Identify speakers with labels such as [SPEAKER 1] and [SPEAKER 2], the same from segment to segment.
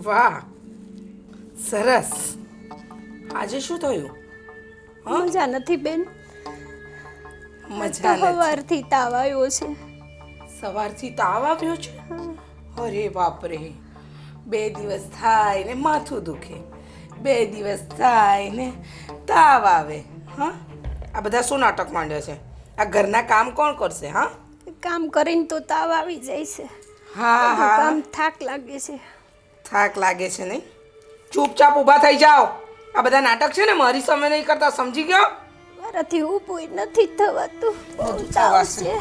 [SPEAKER 1] વાહ, સરસ. આજે શું થયું?
[SPEAKER 2] મજા નથી બેન.
[SPEAKER 1] મજા નથી.
[SPEAKER 2] સવારથી તાવ આવ્યો છે.
[SPEAKER 1] સવારથી તાવ આવ્યો છે? અરે બાપરે, 2 દિવસ થાય ને માથું દુખે, 2 દિવસ થાય ને તાવ આવે. હા, આ બધા શું નાટક માંડ્યો છે? આ ઘરના કામ કોણ કરશે? હા,
[SPEAKER 2] કામ કરીને તો તાવ આવી જાય છે.
[SPEAKER 1] હા
[SPEAKER 2] બધું
[SPEAKER 1] હા,
[SPEAKER 2] કામ થાક લાગે છે.
[SPEAKER 1] થાક લાગે છે નહીં? ચૂપચાપ ઊભા થઈ જાઓ. આ બધા નાટક છે ને મારી સામે નહીં કરતા, સમજી ગયો?
[SPEAKER 2] મારાથી ઊભું નથી થવાતું. બહુ
[SPEAKER 1] બધું
[SPEAKER 2] તાવ
[SPEAKER 1] થવાશે,
[SPEAKER 2] છે.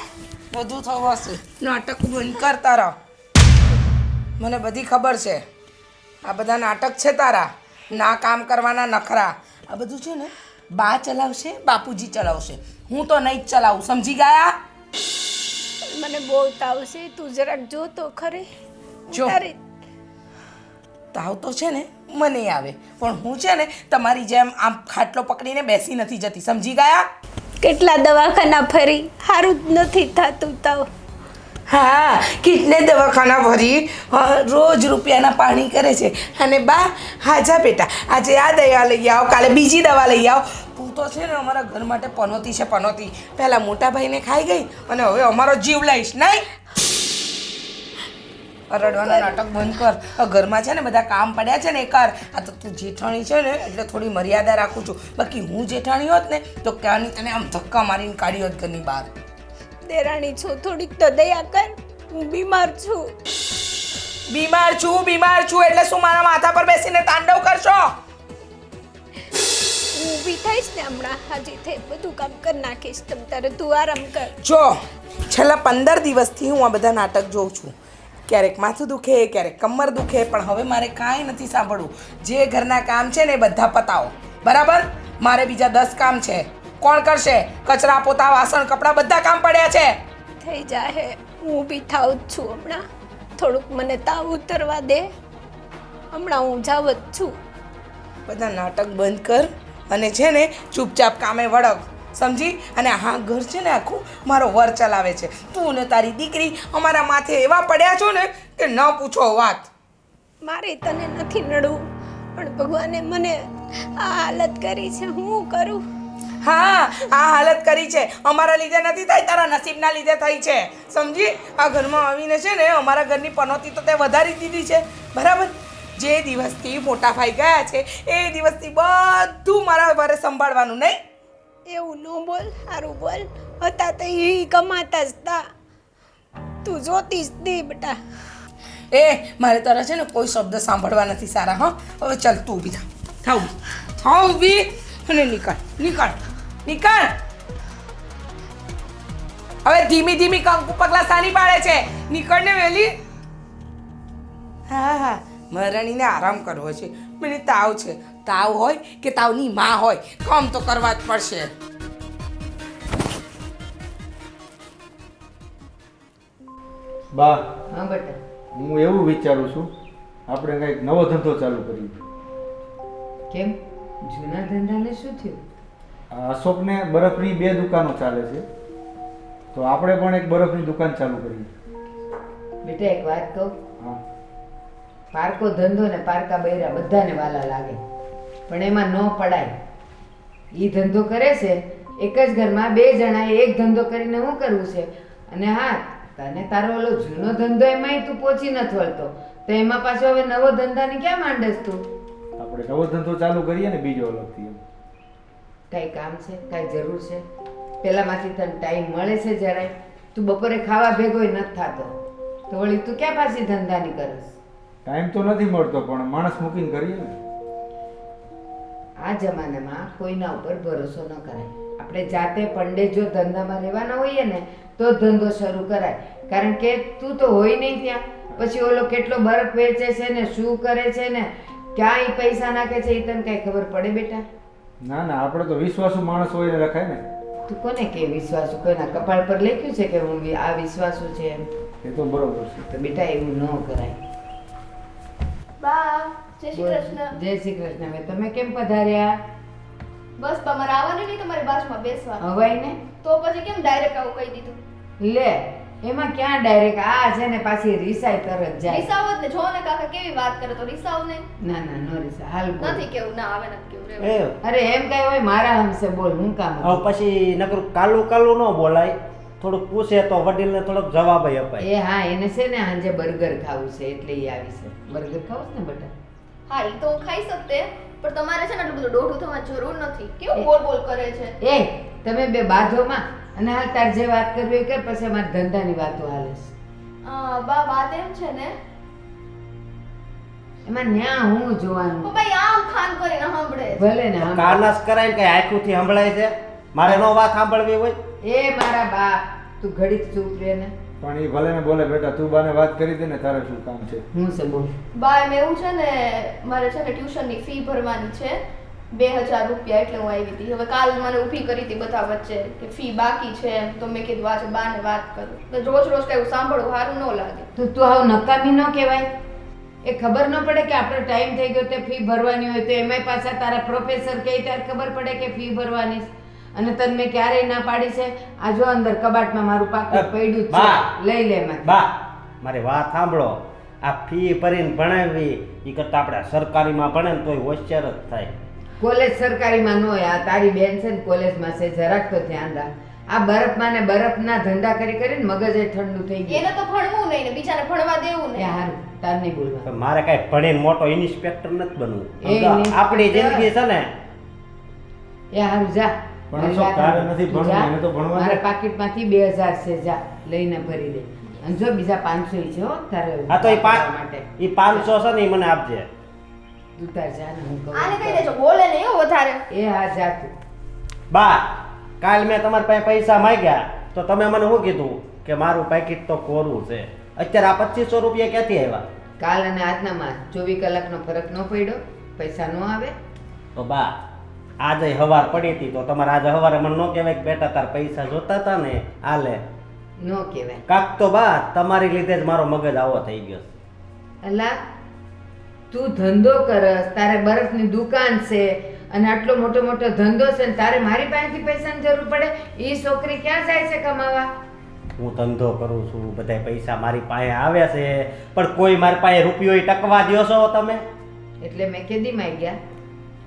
[SPEAKER 1] બધું થવાશે. નાટક બંધ કર તારા. મને બધી ખબર છે. આ બધા નાટક છે તારા. ના કામ કરવાના નખરા. આ બધું છે ને બા ચલાવશે, બાપુજી ચલાવશે. હું તો નહીં જ ચલાવું, સમજી ગયા?
[SPEAKER 2] મને બહુ તાવ છે. તું જરાક જો તો ખરી.
[SPEAKER 1] જો.
[SPEAKER 2] તારી
[SPEAKER 1] તાવ તો છે ને મને આવે, પણ હું છે ને તમારી જેમ આમ ખાટલો પકડીને બેસી નથી જતી, સમજી ગયા?
[SPEAKER 2] કેટલા દવાખાના ફરી, સારું જ નથી થતું તાવ.
[SPEAKER 1] હા, કેટલે દવાખાના ભરી રોજ રૂપિયાના પાણી કરે છે. અને બા, હાજા બેટા, આજે આ દવા લઈ આવો, કાલે બીજી દવા લઈ આવો. તું તો છે ને અમારા ઘર માટે પનોતી છે, પનોતી. પહેલાં મોટા ભાઈને ખાઈ ગઈ અને હવે અમારો જીવ લઈશ નહીં. રડવાના નાટક બંધ કર. આ ઘરમાં છે ને બધા કામ પડ્યા છે ને એ કર. આ તો તું જેઠાણી છે ને એટલે થોડી મર્યાદા રાખું છું. બાકી હું જેઠાણી હોત ને તો ક્યાંની તને આમ ધક્કા મારીને કાઢી હોત ઘરની બહાર.
[SPEAKER 2] દેરાણી છો, થોડીક તો દયા કર. હું બીમાર છું.
[SPEAKER 1] બીમાર છું એટલે શું મારા માથા પર બેસીને તાંડવ કરશો?
[SPEAKER 2] હું ઊભી થઈશ ને હમણાં હાજી થઈ બધું કામ કરી નાખીશ. તમ તારે તું આરામ કર.
[SPEAKER 1] જો, છેલ્લા 15 દિવસથી હું આ બધા નાટક જોઉં છું. ક્યારેક માથું દુખે, ક્યારેક કમર દુખે, પણ હવે મારે કાંઈ નથી સાંભળવું. જે ઘરના કામ છે ને એ બધા પતાવો, બરાબર? મારે બીજા 10 કામ છે. કોણ કરશે? કચરા, પોતા, વાસણ, કપડાં બધા કામ પડ્યા છે.
[SPEAKER 2] થઈ જાહે. હું ઊભી થાવ જ છું હમણાં. થોડુંક મને તાવ ઉતરવા દે. હમણાં હું જાવ જ છું.
[SPEAKER 1] બધા નાટક બંધ કર અને છે ને ચૂપચાપ કામે વળગ, સમજી? અને હા, ઘર છે ને આખું મારો વર ચલાવે છે. તું ને તારી દીકરી અમારા માથે એવા પડ્યા છો ને કે ન પૂછો વાત.
[SPEAKER 2] મારે તને નથી નડવું, પણ ભગવાને મને આ હાલત કરી છે. હું કરું?
[SPEAKER 1] હા, આ હાલત કરી છે અમારા લીધે નથી થઈ, તારા નસીબના લીધે થઈ છે, સમજી? આ ઘરમાં આવીને છે ને અમારા ઘરની પનોતી તો તે વધારી દીધી છે, બરાબર? જે દિવસથી મોટા ભાઈ ગયા છે એ દિવસથી બધું મારા વારે સંભાળવાનું નહીં.
[SPEAKER 2] એવું ન બોલ, સારું બોલ. હતા તો એ કમાતા જ તા. તું જોતી જ દે બેટા.
[SPEAKER 1] એ મારે તારા છે ને કોઈ શબ્દ સાંભળવા નથી સારા. હા, હવે ચાલ તું ઊભી થાવ ઊભી અને નીકળ. હવે ધીમી ધીમી કંકુ પગલા સાની પાડે છે. નીકળ ને વેલી. હા, મહારાણીને આરામ કરવો છે. મને તાવ છે. તાવ હોય કે તાવની માં હોય, કામ તો કરવા જ પડશે.
[SPEAKER 3] બા,
[SPEAKER 4] હા બેટા.
[SPEAKER 3] હું એવું વિચારું છું આપણે કંઈક નવો ધંધો ચાલુ કરીએ.
[SPEAKER 4] કેમ? જૂના ધંધાને શું થયું?
[SPEAKER 3] આ અશોકને બરફની 2 દુકાનો ચાલે છે, તો આપણે પણ એક બરફની દુકાન ચાલુ કરીએ.
[SPEAKER 4] બેટા એક વાત કહું,
[SPEAKER 3] હા,
[SPEAKER 4] પારકો ધંધો ને પારકા બૈરા બધાને વાલા લાગે, પણ એમાં ન પડાય. ઈ ધંધો કરે છે એક જ ઘરમાં 2 જણાએ એક ધંધો કરીને શું કરવું છે? અને હા, તને તારો ઓલો જૂનો ધંધો એમાંય તું પહોંચી નથી વળતો, તો એમાં પાછો હવે નવો ધંધાને ક્યાં માંડેસ તું?
[SPEAKER 3] આપણે નવો ધંધો ચાલુ કરીએ ને બીજો અલગથી.
[SPEAKER 4] કાંઈ કામ છે? કાંઈ જરૂર છે? પેલામાંથી તને ટાઈમ મળે છે જરાય? તું બપોરે ખાવા ભેગોય નથી થતો, તો વળી તું ક્યાં પાછી ધંધાની કરસ?
[SPEAKER 3] ટાઈમ તો નથી મળતો, પણ માણસ મૂકીને કરીએ ને.
[SPEAKER 4] આ જમાનામાં કોઈના ઉપર ભરોસો ન કરાય. આપણે જાતે પંડે જો ધંધામાં રહેવાના હોઈએ ને તો ધંધો શરૂ કરાય. કારણ કે તું તો હોય નહીં ત્યાં, પછી ઓલો કેટલો બરફ વેચે છે ને શું કરે છે ને ક્યાં ઈ પૈસા નાખે છે એ તને કઈ ખબર પડે બેટા?
[SPEAKER 3] ના, આપણે તો વિશ્વાસુ માણસ હોય ને રખાય ને.
[SPEAKER 4] તું કોને કે વિશ્વાસુ? કોઈના કપાળ પર લખ્યું છે કે હું આ વિશ્વાસુ છે એમ?
[SPEAKER 3] એ તો બરોબર છે.
[SPEAKER 4] તો બેટા એવું ન કરાય.
[SPEAKER 5] બા, જય શ્રી કૃષ્ણ.
[SPEAKER 4] જય શ્રી કૃષ્ણ. હવે તમે કેમ પધાર્યા?
[SPEAKER 5] બસ તમારે આવવાનું નહીં, તમારી બાજુમાં બેસવા.
[SPEAKER 4] હવાય ને
[SPEAKER 5] તો પછી કેમ ડાયરેક્ટ આવું કહી દીધું?
[SPEAKER 4] લે, એમાં ક્યાં ડાયરેક્ટ આ છે ને પાછી રીસાય તરત જાય.
[SPEAKER 5] રિસાવ જ ને જો ને કાકા કેવી વાત કરે તો રિસાવ ને
[SPEAKER 4] ના ના નો રીસા હાલ બોલ.
[SPEAKER 5] નથી કેવું ના આવે નથી કેવું
[SPEAKER 6] એ
[SPEAKER 5] રેવું.
[SPEAKER 4] અરે એમ કઈ હોય મારા હમસે બોલ હું કામ હતું?
[SPEAKER 6] હવે પછી નકર કાલું કાલું ન બોલાય, થોડુંક પૂછે તો વડીલને થોડોક જવાબ અપાય.
[SPEAKER 4] એ હા એને છે ને સાંજે બર્ગર ખાવું છે એટલે એ આવી છે. બર્ગર ખાવું છે ને બેટા?
[SPEAKER 5] હા એ તો હું ખાઈ શકતે પણ તમારે છે ને આટલું બધું દોઢું થવાની જરૂર નથી. કેવું બોલ બોલ કરે છે.
[SPEAKER 4] એ તમે બે બાજોમાં અને હાલ તાર જે વાત કરવી એ કર, પછી અમારી ધંધાની વાતો હાલે છે.
[SPEAKER 5] બા વાત એમ છે ને
[SPEAKER 4] એમાં ન્યા હું જોવાનું?
[SPEAKER 5] તો ભાઈ આમ ખાન કરીને સાંભળે છે.
[SPEAKER 4] ભલે ને આમ.
[SPEAKER 6] કાનસ કરાય કે આંખોથી સંભળાય છે, મારે નો વાત સાંભળવી હોય.
[SPEAKER 4] એ મારા બાપ તું ઘડીક ચૂપ રહે ને.
[SPEAKER 3] પણ એ ભલે ને બોલે બેટા, તું બાને વાત કરી હતી ને, તારે શું કામ છે?
[SPEAKER 4] હું છે બોલ.
[SPEAKER 5] બા એમ એવું છે ને મારે છે ને ટ્યુશનની ફી ભરવાની છે 2000 રૂપિયા એટલે હું આવી હતી. હવે કાલ મને ઊભી કરી હતી બધા વચ્ચે કે ફી બાકી છે એમ, તો મેં કીધું આજે બાને વાત કરું. તો રોજ રોજ કઈ સાંભળવું સારું ન લાગે.
[SPEAKER 4] તો તું આવ નકામી ન કહેવાય. એ ખબર ન પડે કે આપણો ટાઈમ થઈ ગયો તે ફી ભરવાની હોય તો એમાંય પાછા તારા પ્રોફેસર કહે ત્યારે ખબર પડે કે ફી ભરવાની છે. અને તને મેં ક્યારેય ના પાડી છે? આ જો અંદર કબાટમાં મારું પાકીટ પડ્યું જ છે,
[SPEAKER 6] બા.
[SPEAKER 4] લઈ લે એમાંથી.
[SPEAKER 6] બા મારી વાત સાંભળો, આ ફી ભરીને ભણાવી એ કરતા આપણે સરકારીમાં ભણે ને તોય હોશિયાર જ થાય.
[SPEAKER 4] કોલેજ સરકારીમાં ન હોય. આ તારી બેન છે ને કોલેજમાં છે, જરાક તો ધ્યાન રાખ. આ બરફમાં ને બરફના ધંધા કરી કરીને મગજ એ ઠંડુ થઈ ગયું.
[SPEAKER 5] એને તો ભણવું નહીં ને બીજાને ભણવા દેવું
[SPEAKER 4] એ
[SPEAKER 5] નહીં.
[SPEAKER 4] હારું તાર નહીં બોલવા.
[SPEAKER 6] પણ મારે કાંઈ ભણીને મોટો ઇન્સ્પેક્ટર નથી બનવું.
[SPEAKER 4] એ ઇન્સ્પેક્ટર.
[SPEAKER 6] આપણી જિંદગી છે ને,
[SPEAKER 4] એ હારું જા.
[SPEAKER 3] પણ
[SPEAKER 4] મારી
[SPEAKER 3] અશોક,
[SPEAKER 4] વાત
[SPEAKER 3] તારે
[SPEAKER 4] સાંભળ.
[SPEAKER 3] નથી
[SPEAKER 4] તું
[SPEAKER 3] ભણવું,
[SPEAKER 4] જા.
[SPEAKER 3] એને તો ભણવા દે.
[SPEAKER 4] મારા પાકીટમાંથી 2000 છે, જા લઈને ભરી દે. અને જો બીજા 500 ય છે હો તારે
[SPEAKER 6] આ તો એ
[SPEAKER 4] વાપરવા માટે.
[SPEAKER 6] 500 છે ને એ મને આપજે.
[SPEAKER 4] તું તાર જા ને હું કહું.
[SPEAKER 5] આને કહી દેજો બોલે નહીં હો વધારે.
[SPEAKER 4] એ હા જા તું.
[SPEAKER 6] બા કાલ મેં તમારી પાસે પૈસા માંગ્યા તો તમે મને શું કીધું કે મારું પેકેટ તો કોરું છે. અત્યારે આ 2500 રૂપિયા ક્યાંથી આવ્યા?
[SPEAKER 4] કાલ અને આજનામાં 24 કલાકનો ફરક ન પડ્યો? પૈસા ન આવે?
[SPEAKER 6] તો બા આજે હવાર પડી હતી તો તમારે આજે હવારે મને ન કહેવાય કે બેટા તાર પૈસા જોતા હતા ને આલે
[SPEAKER 4] ન કહેવાય.
[SPEAKER 6] કાક તો બા તમારી લીધે જ મારો મગજ આવો થઈ ગયો છે.
[SPEAKER 4] અલા તું ધંધો કરસ, તારે બરફની દુકાન છે અને આટલો મોટો મોટો ધંધો છે ને તારે મારી પાસેથી પૈસાની જરૂર પડે? એ છોકરી ક્યાં જાય છે કમાવા?
[SPEAKER 6] હું ધંધો કરું છું, બધા પૈસા મારી પાસે આવે છે, પણ કોઈ મારી પાસે રૂપિયો ટકવા દ્યો છો તમે?
[SPEAKER 4] એટલે મેં કેદી માં ગયા?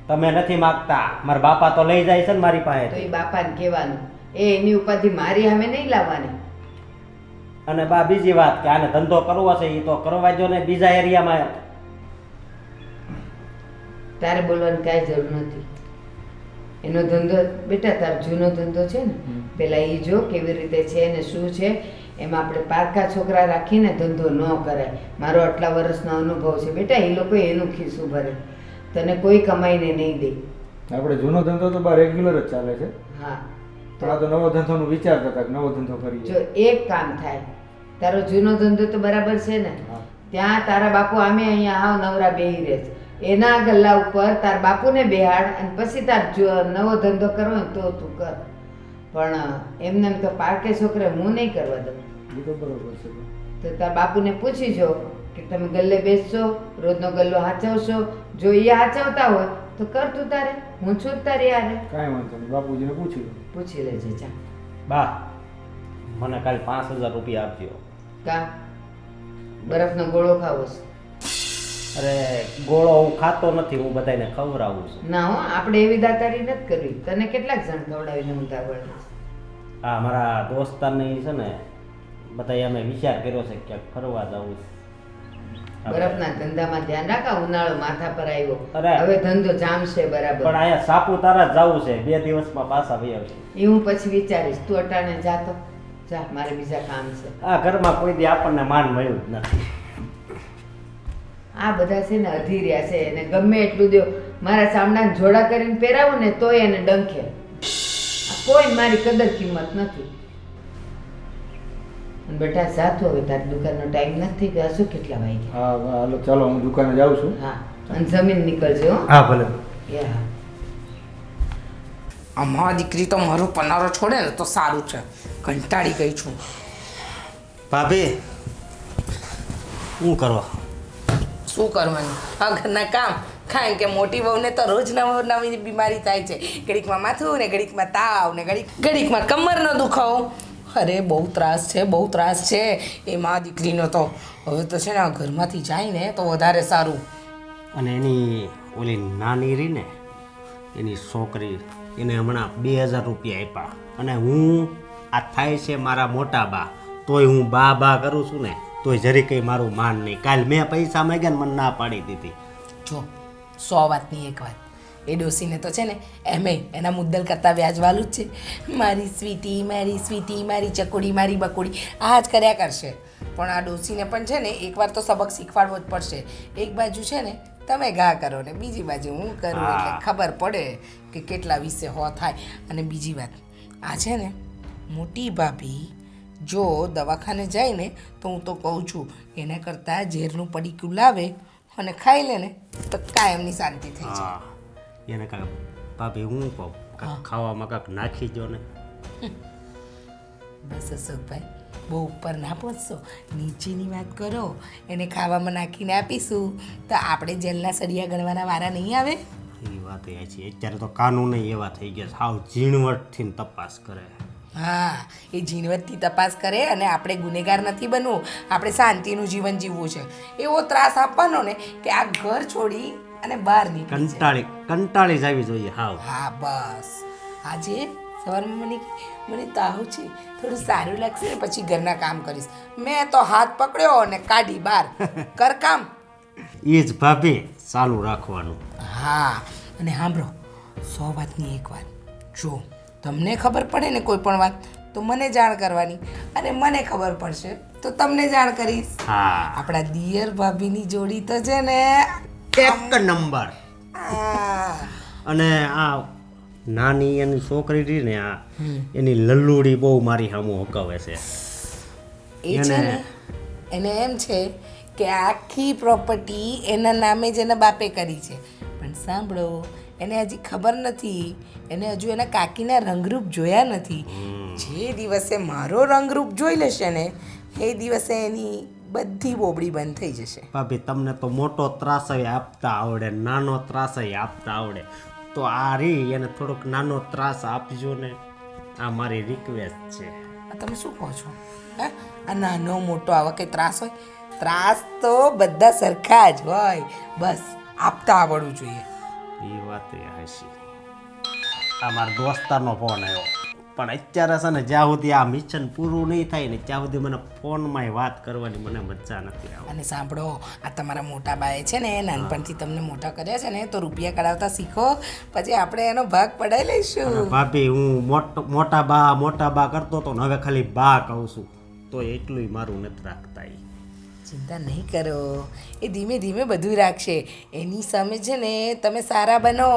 [SPEAKER 6] તમે નથી માગતા. મારા બાપા તો લઈ જાય છે ને મારી
[SPEAKER 4] તો
[SPEAKER 6] પાસે.
[SPEAKER 4] એ બાપાને કહેવાનું, એ એની ઉપાધિ મારી સામે નહીં લાવવાની.
[SPEAKER 6] અને બા બીજી વાત કે આને ધંધો કરવો છે એ તો કરવા દો ને બીજા એરિયામાં.
[SPEAKER 4] તારે બોલવાની કાંઈ જરૂર નથી. એનો ધંધો બેટા તાર જૂનો ધંધો છે ને, પેલા એ જો કેવી રીતે છે ને શું છે. એમાં આપણે પારકા છોકરા રાખીને ધંધો ન કરાય. મારો આટલા વર્ષનો અનુભવ છે બેટા. એ લોકો એનું ખિસ્સું ભરે, તને કોઈ કમાઈને નહીં દે.
[SPEAKER 3] આપણે જૂનો ધંધો તો બા રેગ્યુલર જ ચાલે છે.
[SPEAKER 4] હા
[SPEAKER 3] તો આ તો નવો ધંધોનું વિચારતા હતા કે નવો ધંધો કરીએ.
[SPEAKER 4] જો એક કામ થાય, તારો જૂનો ધંધો તો બરાબર છે ને,
[SPEAKER 3] હા.
[SPEAKER 4] ત્યાં તારા બાપુ આમે અહીંયા હાવ નવરા બેહી રહે છે. એના ગલ્લા ઉપર તાર બાપુને બેહાડ અને પછી તાર નવો ધંધો કરવો ને તો તું કર. પણ એમને એમ તો પારકે છોકરે હું નહીં કરવા દઉં.
[SPEAKER 3] એ તો બરોબર છે.
[SPEAKER 4] તો તાર બાપુને પૂછી જો કે તમે ગલ્લે બેસશો, રોજનો ગલ્લો હાચવશો. જો એ હાચવતા હોય તો કર તું તારે. હું છું જ તારી યારે.
[SPEAKER 3] કાંઈ વાંધો નહીં, બાપુજીને પૂછી લો.
[SPEAKER 4] પૂછી લેજે જા.
[SPEAKER 6] બા મને કાલે 5000 રૂપિયા આપજો.
[SPEAKER 4] કા બરફનો ગોળો ખાવો છે?
[SPEAKER 6] અરે ગોળો હું ખાતો નથી, હું બધાને ખવડાવું છું.
[SPEAKER 4] ના હો, આપણે એવી દાતારી નથી કરવી. તને કેટલાક જણ ખવડાવીને ઊંધા વળે છે?
[SPEAKER 6] હા મારા દોસ્તારને ઈ છે ને બધા અમે વિચાર કર્યો છે ક્યાંક ફરવા જવું છે.
[SPEAKER 4] બરફના ધંધામાં ધ્યાન રાખા. ઉનાળો માથા પર આવ્યો,
[SPEAKER 6] અરે.
[SPEAKER 4] હવે ધંધો જામશે બરાબર.
[SPEAKER 6] પણ અહીંયા સાપુતારા જ જવું છે, 2 દિવસમાં પાછા વહી આવશે.
[SPEAKER 4] એ હું પછી વિચારીશ. તું અટાણે જાતો જા, મારે બીજા કામ છે.
[SPEAKER 6] આ ઘરમાં કોઈ દી આપણને માન મળ્યું જ નથી.
[SPEAKER 4] આ બધા છે ને અધી રહ્યા છે, એને ગમે એટલું દો. મારા ચામડાને જોડા કરીને પહેરાવું ને તોય એને ડંખે. આ કોઈ મારી કદર કિંમત નથી. અને બેટા જાતો હવે, તારી દુકાનનો ટાઈમ નથી ગયો. શું કેટલા વાગ્યા?
[SPEAKER 3] હા હાલો ચાલો, હું દુકાને જાઉં છું.
[SPEAKER 4] હા અને જમીન નીકળજો હો.
[SPEAKER 3] હા ભલે.
[SPEAKER 4] એ હા.
[SPEAKER 1] અમારા દીકરી તો મારો પનારો છોડે ને તો સારું છે. કંટાળી ગઈ છું.
[SPEAKER 6] ભાભી શું કરો?
[SPEAKER 1] શું કરવાનું? આ ઘરના કામ. કારણ કે મોટી વહુને તો રોજ નવી બીમારી થાય છે. ઘડીકમાં માથું ને ઘડીકમાં તાવ ને ઘડીકમાં કમરનો દુખાવો. અરે બહુ ત્રાસ છે એ મા દીકરીનો તો હવે તો છે ને આ ઘરમાંથી જાય ને તો વધારે સારું.
[SPEAKER 6] અને એની ઓલી નાની રહી ને એની છોકરી એને હમણાં 2000 રૂપિયા આપ્યા અને હું આ થાય છે મારા મોટા બા તોય હું બા કરું છું ને તોય જરી કંઈ મારું માન નહીં. કાલ મેં પૈસા માંગ્યા ને મને ના પાડી દીધી.
[SPEAKER 1] જો 100 વાતની એક વાત, એ ડોસીને તો છે ને એમે એના મુદ્દલ કરતાં વ્યાજવાલું જ છે. મારી સ્વીટી મારી ચકોડી મારી બકોડી આ જ કર્યા કરશે. પણ આ ડોસીને પણ છે ને એકવાર તો સબક શીખવાડવો જ પડશે. એક બાજુ છે ને તમે ઘા કરો ને બીજી બાજુ હું કરું એટલે ખબર પડે કે કેટલા વિશે હો થાય. અને બીજી વાત, આ છે ને મોટી ભાભી જો દવાખાને જાય ને તો હું તો કહું છું એના કરતાં ઝેરનું પડીકું લાવે અને ખાઈ લે ને તો કાયમની શાંતિ થઈ જાય.
[SPEAKER 6] હા એને કાંઈક ભાભી હું કહું કાંઈક ખાવામાં કાંઈક નાખી દો ને.
[SPEAKER 1] બસ અશોકભાઈ બહુ ઉપર ના પહોંચશો, નીચેની વાત કરો. એને ખાવામાં નાખીને આપીશું તો આપણે જેલના સળિયા ગણવાના વારા નહીં આવે.
[SPEAKER 6] એ વાત એ છે અત્યારે તો કાનૂન એવા થઈ ગયા સાવ ઝીણવટથી તપાસ કરે.
[SPEAKER 1] હા, એ ઝીણવટથી તપાસ કરે અને આપણે ગુનેગાર નથી બનવું, આપણે શાંતિનું જીવન જીવવું છે. એવો ત્રાસ આપવાનો ને કે આ ઘર છોડી અને બહાર નીકળી જાય.
[SPEAKER 6] કંટાળી જવી જોઈએ હાવ.
[SPEAKER 1] હા બસ. આજે સવારમાં મને તાવ છે, થોડું સારું લાગશે ને પછી ઘરના કામ કરીશ. મેં તો હાથ પકડ્યો અને કાઢી બહાર કર કામ.
[SPEAKER 6] એ જ ભાભી ચાલુ રાખવાનું.
[SPEAKER 1] હા, અને સાંભળો 100 વાતની એક વાત, જો તમને ખબર પડે ને કોઈ પણ વાત તો મને જાણ કરવાની અને મને ખબર પડશે તો તમને જાણ કરીશ.
[SPEAKER 6] હા
[SPEAKER 1] આપણા દિયર ભાભીની જોડી તો છે ને
[SPEAKER 6] એક નંબર. અને આ નાની એની છોકરી રહી ને આ એની લલ્લુડી બહુ મારી સામું હકાવે છે.
[SPEAKER 1] એ છે ને એને એમ છે કે આખી પ્રોપર્ટી એના નામે જ એના બાપે કરી છે. પણ સાંભળો, એને હજી ખબર નથી, એને હજુ એના કાકીના રંગરૂપ જોયા નથી. જે દિવસે મારો રંગરૂપ જોઈ લેશે ને એ દિવસે એની બધી બોબડી બંધ થઈ જશે.
[SPEAKER 6] ભાભી તમને તો મોટો ત્રાસય આપતા આવડે, નાનો ત્રાસય આપતા આવડે, તો આ રી એને થોડોક નાનો ત્રાસ આપજો ને. આ મારી રિક્વેસ્ટ છે.
[SPEAKER 1] તમે શું કહો છો? હા, આ નાનો મોટો આવા કંઈ ત્રાસ હોય? ત્રાસ તો બધા સરખા જ હોય, બસ આપતા આવડવું જોઈએ.
[SPEAKER 6] એ વાત એ હશે. આ મારા દોસ્તારનો ફોન આવ્યો પણ અત્યારે છે ને જ્યાં સુધી આ મિશન પૂરું નહીં થાય ને ત્યાં સુધી મને ફોનમાં વાત કરવાની મને મજા નથી આવતી.
[SPEAKER 1] અને સાંભળો, આ તમારા મોટા બાએ છે ને નાનપણથી તમને મોટા કર્યા છે ને તો રૂપિયા કઢાવતા શીખો, પછી આપણે એનો ભાગ પડાવી લઈશું.
[SPEAKER 6] ભાભી હું મોટા બા કરતો હતો ને હવે ખાલી બા કહું છું તો એટલું મારું નથી રાખતા.
[SPEAKER 1] ચિંતા નહીં કરો, એ ધીમે ધીમે બધું રાખશે. એની સામે છે ને તમે સારા બનો,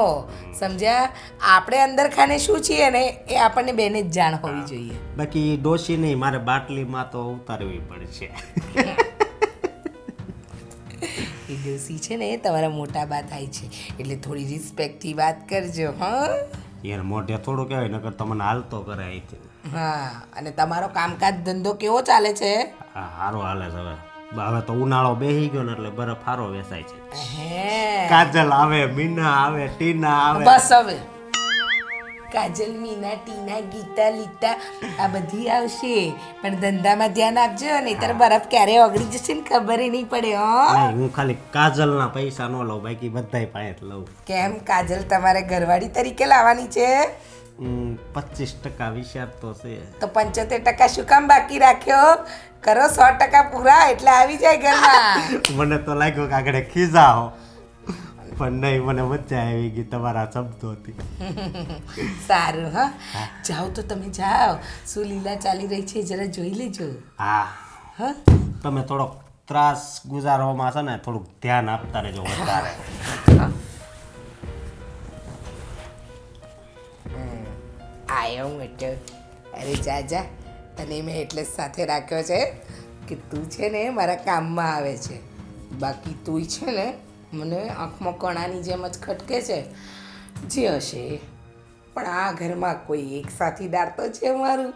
[SPEAKER 1] સમજ્યા? આપણે અંદર ખાને શું છીએ ને એ આપણને બેને જ જાણ હોવી જોઈએ.
[SPEAKER 6] બાકી ડોશી નહીં, મારે બાટલીમાં તો ઉતારવી પડશે.
[SPEAKER 1] એ ડોસી છે ને તમારા મોટા બા થાય છે એટલે થોડી રિસ્પેક્ટથી વાત કરજો. હા
[SPEAKER 6] યાર મોઢે થોડું કહેવાય નકર તમને હાલતો કરે અહીંથી.
[SPEAKER 1] હા, અને તમારો કામકાજ ધંધો કેવો ચાલે છે?
[SPEAKER 6] હા સારો હાલે છે. હવે તો ઉનાળો બેસી ગયો ને એટલે બરફ સારો વેચાય છે.
[SPEAKER 1] હે,
[SPEAKER 6] કાજલ આવે, મીના આવે, ટીના આવે.
[SPEAKER 1] બસ હવે કાજલ, મીના, ટીના, ગીતા, લીતા આ બધી આવશે, પણ ધંધામાં ધ્યાન આપજો નહીંતર બરફ ક્યારે ઓગળી જશે ને ખબર નહીં પડે. હો,
[SPEAKER 6] નહીં, હું ખાલી કાજલના પૈસા ન લઉં, બાકી બધાય પાસે લઉં.
[SPEAKER 1] કેમ કાજલ તમારે ઘરવાળી તરીકે લાવવાની છે?
[SPEAKER 6] 25% વિચાર તો છે.
[SPEAKER 1] તો 75% શું કામ બાકી રાખ્યો? કરો 100% પૂરા એટલે આવી જાય ઘરમાં.
[SPEAKER 6] મને તો લાગ્યું કે આગળ ખીજાઓ, પણ નહીં, મને મજા આવી ગઈ તમારા શબ્દોથી.
[SPEAKER 1] સારું. હા, જાઓ તો તમે જાઓ, શું લીલા ચાલી રહી છે જરા જોઈ લેજો.
[SPEAKER 6] હા
[SPEAKER 1] હા,
[SPEAKER 6] તમે થોડોક ત્રાસ ગુજારવામાં છે ને થોડુંક ધ્યાન આપતા રહેજો વધારે.
[SPEAKER 1] આયો હું એટલે અરે જા તને મેં એટલે જ સાથે રાખ્યો છે કે તું છે ને મારા કામમાં આવે છે. બાકી તું છે ને મને આંખમાં કણાની જેમ જ ખટકે છે. જે હશે પણ આ ઘરમાં કોઈ એક સાથીદાર તો છે મારું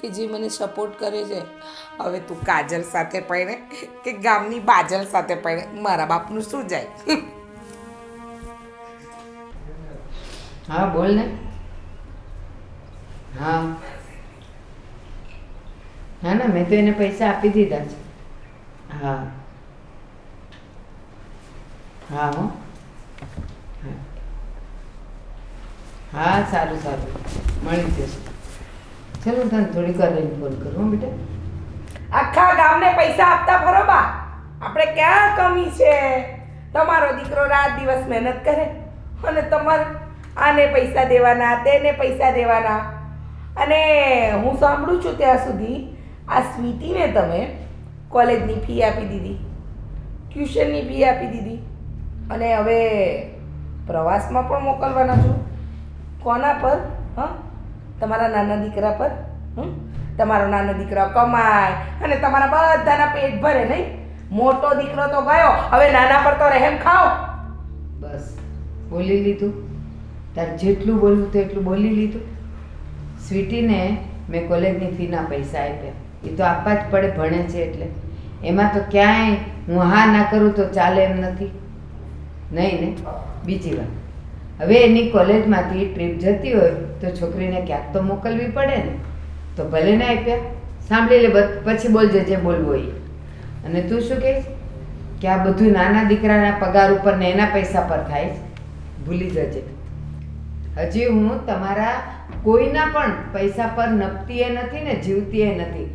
[SPEAKER 1] કે જે મને સપોર્ટ કરે છે. હવે તું કાજલ સાથે પરણે કે ગામની બાજલ સાથે પરણે, મારા બાપનું શું જાય?
[SPEAKER 4] હા બોલ ને. હા હા ના, મેં તો એને પૈસા આપી દીધા છે. હા હા હો હા. હા સારું સારું, મળી જશે. ચલો હું તને થોડીક વાર રહીને ફોન કરું હો બેટા.
[SPEAKER 1] આખા ગામને પૈસા આપતા ફરો બા. આપણે ક્યાં કમી છે? તમારો દીકરો રાત દિવસ મહેનત કરે અને તમારે આને પૈસા દેવાના, તેને પૈસા દેવાના. અને હું સાંભળું છું ત્યાં સુધી આ સ્વીટીને તમે કોલેજની ફી આપી દીધી, ટ્યુશનની ફી આપી દીધી અને હવે પ્રવાસમાં પણ મોકલવાના છો. કોના પર? હા, તમારા નાના દીકરા પર. તમારો નાનો દીકરો કમાય અને તમારા બધાના પેટ ભરે નહીં? મોટો દીકરો તો ગયો, હવે નાના પર તો રહેમ ખાઓ.
[SPEAKER 4] બસ બોલી લીધું. તારે જેટલું બોલવું તો એટલું બોલી લીધું. સ્વીટીને મેં કોલેજની ફીના પૈસા આપ્યા, એ તો આપવા જ પડે, ભણે છે એટલે. એમાં તો ક્યાંય હું હા ના કરું તો ચાલે એમ નથી. નહીં ને? બીજી વાત, હવે એની કોલેજમાંથી ટ્રીપ જતી હોય તો છોકરીને ક્યાંક તો મોકલવી પડે ને. તો ભલે ને આપ્યા, સાંભળી લે, પછી બોલજે જે બોલવું હોય. અને તું શું કહીશ કે આ બધું નાના દીકરાના પગાર ઉપર ને એના પૈસા પર થાય છે? ભૂલી જજે. હજી હું તમારા કોઈના પણ પૈસા પર નપતીએ નથી ને જીવતીએ નથી.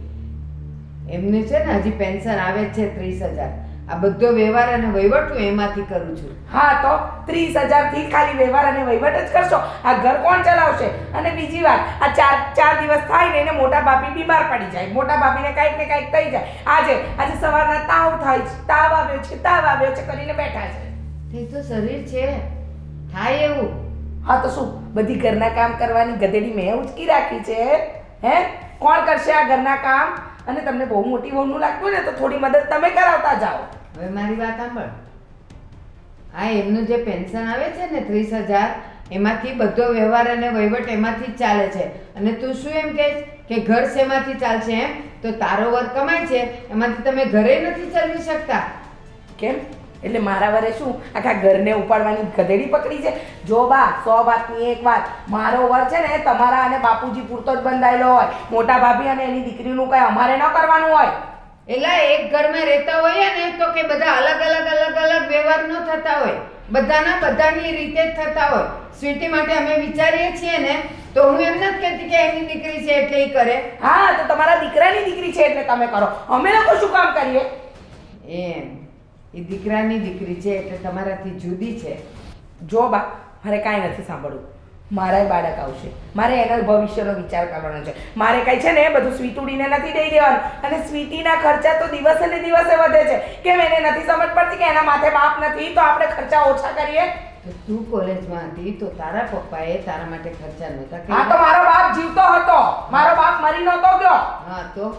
[SPEAKER 4] એમને છે ને હજી પેન્શન આવે જ છે 30,000. આ બધો વ્યવહાર અને વહીવટ હું એમાંથી કરું છું.
[SPEAKER 1] હા તો 30,000 ખાલી વ્યવહાર અને વહીવટ જ કરશો? આ ઘર કોણ ચલાવશે? અને બીજી વાત, આ ચાર દિવસ થાય ને એને મોટા ભાભી બીમાર પડી જાય, મોટા ભાભીને કાંઈક ને કાંઈક થઈ જાય. આજે સવારના તાવ થાય છે, તાવ આવ્યો છે કરીને બેઠા છે.
[SPEAKER 4] તે તો શરીર છે, થાય એવું.
[SPEAKER 1] હા તો શું બધી ઘરના કામ કરવાની ગધેડી મેં ઉચકી રાખી છે? હે, કોણ કરશે આ ઘરના કામ? અને તમને બહુ મોટી વહુનું લાગતું ને તો થોડી મદદ તમે કરાવતા જાઓ.
[SPEAKER 4] હવે મારી વાત સાંભળ. હા, એમનું જે પેન્શન આવે છે ને 30,000, એમાંથી બધો વ્યવહાર અને વહીવટ એમાંથી જ ચાલે છે. અને તું શું એમ કહેશ કે ઘર શેમાંથી ચાલશે એમ? તો તારો વર કમાય છે એમાંથી તમે ઘરે નથી ચલાવી શકતા?
[SPEAKER 1] કેમ? એટલે મારા વરે શું આખા ઘરને ઉપાડવાની ગધેડી પકડી છે? જો બા, 100 વાતની એક વાત, મારો વર છે ને તમારા અને બાપુજી પૂરતો જ બંધાયેલો હોય. મોટા ભાભી અને એની દીકરીનું કંઈ અમારે ન કરવાનું હોય.
[SPEAKER 4] એટલે એક ઘરમાં રહેતા હોઈએ ને તો કે બધા અલગ અલગ વ્યવહાર ન થતા હોય, બધાના બધાની રીતે જ થતા હોય. સ્વીટી માટે અમે વિચારીએ છીએ ને તો હું એમ નથી કહેતી કે એની દીકરી છે એટલે એ કરે.
[SPEAKER 1] હા તો તમારા દીકરાની દીકરી છે એટલે તમે કરો, અમે લોકો શું કામ કરીએ?
[SPEAKER 4] એમ એ દીકરાની દીકરી છે એટલે તમારાથી જુદી છે.
[SPEAKER 1] જો બા, મારે કાંઈ નથી સાંભળવું. મારાય બાળક આવશે, મારે એના ભવિષ્યનો વિચાર કરવાનો છે. મારે કાંઈ છે ને બધું સ્વીટુડીને નથી દઈ દેવાનું. અને સ્વીટીના ખર્ચા તો દિવસે ને દિવસે વધે છે. કેમ એને નથી સમજ પડતી કે એના માથે બાપ નથી તો આપણે ખર્ચા ઓછા કરીએ?
[SPEAKER 4] તો તું કોલેજમાં હતી તો તારા પપ્પાએ તારા માટે ખર્ચા નહોતા
[SPEAKER 1] હા તો મારો બાપ જીવતો હતો, મારો બાપ મરી નહોતો ગયો.
[SPEAKER 4] હા તો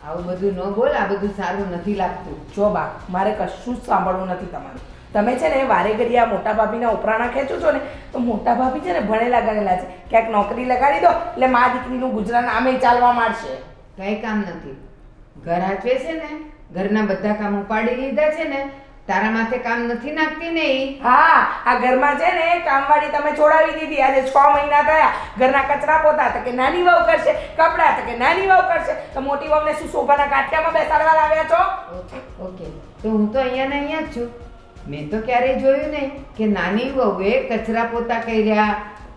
[SPEAKER 4] આવું બધું ન બોલ, આ બધું સારું નથી લાગતું.
[SPEAKER 1] જો બા, મારે કશું જ સાંભળવું નથી તમારું. તમે છે ને વારે ઘડી આ મોટા ભાભીના ઉપરાણા ખેંચો છો ને તો મોટા ભાભી છે ને ભણેલા ગણેલા છે, ક્યાંક નોકરી લગાડી દો એટલે મા દીકરીનું ગુજરાન આમે ચાલવા માંડશે.
[SPEAKER 4] કંઈ કામ નથી. ઘર હાચવે છે ને, ઘરના બધા કામ ઉપાડી લીધા છે ને, તારા માથે કામ નથી નાખતી ને ઈ.
[SPEAKER 1] હા, આ ઘરમાં છે ને કામવાળી તમે છોડાવી દીધી. આજે 6 મહિના થયા. ઘરના કચરા પોતા તો કે નાની વહુ કરશે, કપડાં તો કે નાની વહુ કરશે. તો મોટી વહુને શું સોફાના ગાંઠિયામાં બેસાડવા લાવ્યા છો?
[SPEAKER 4] ઓકે, તો હું તો અહીંયા ને અહીંયા જ છું. મેં તો ક્યારેય જોયું નહીં કે નાની વહુએ કચરા પોતા કર્યા,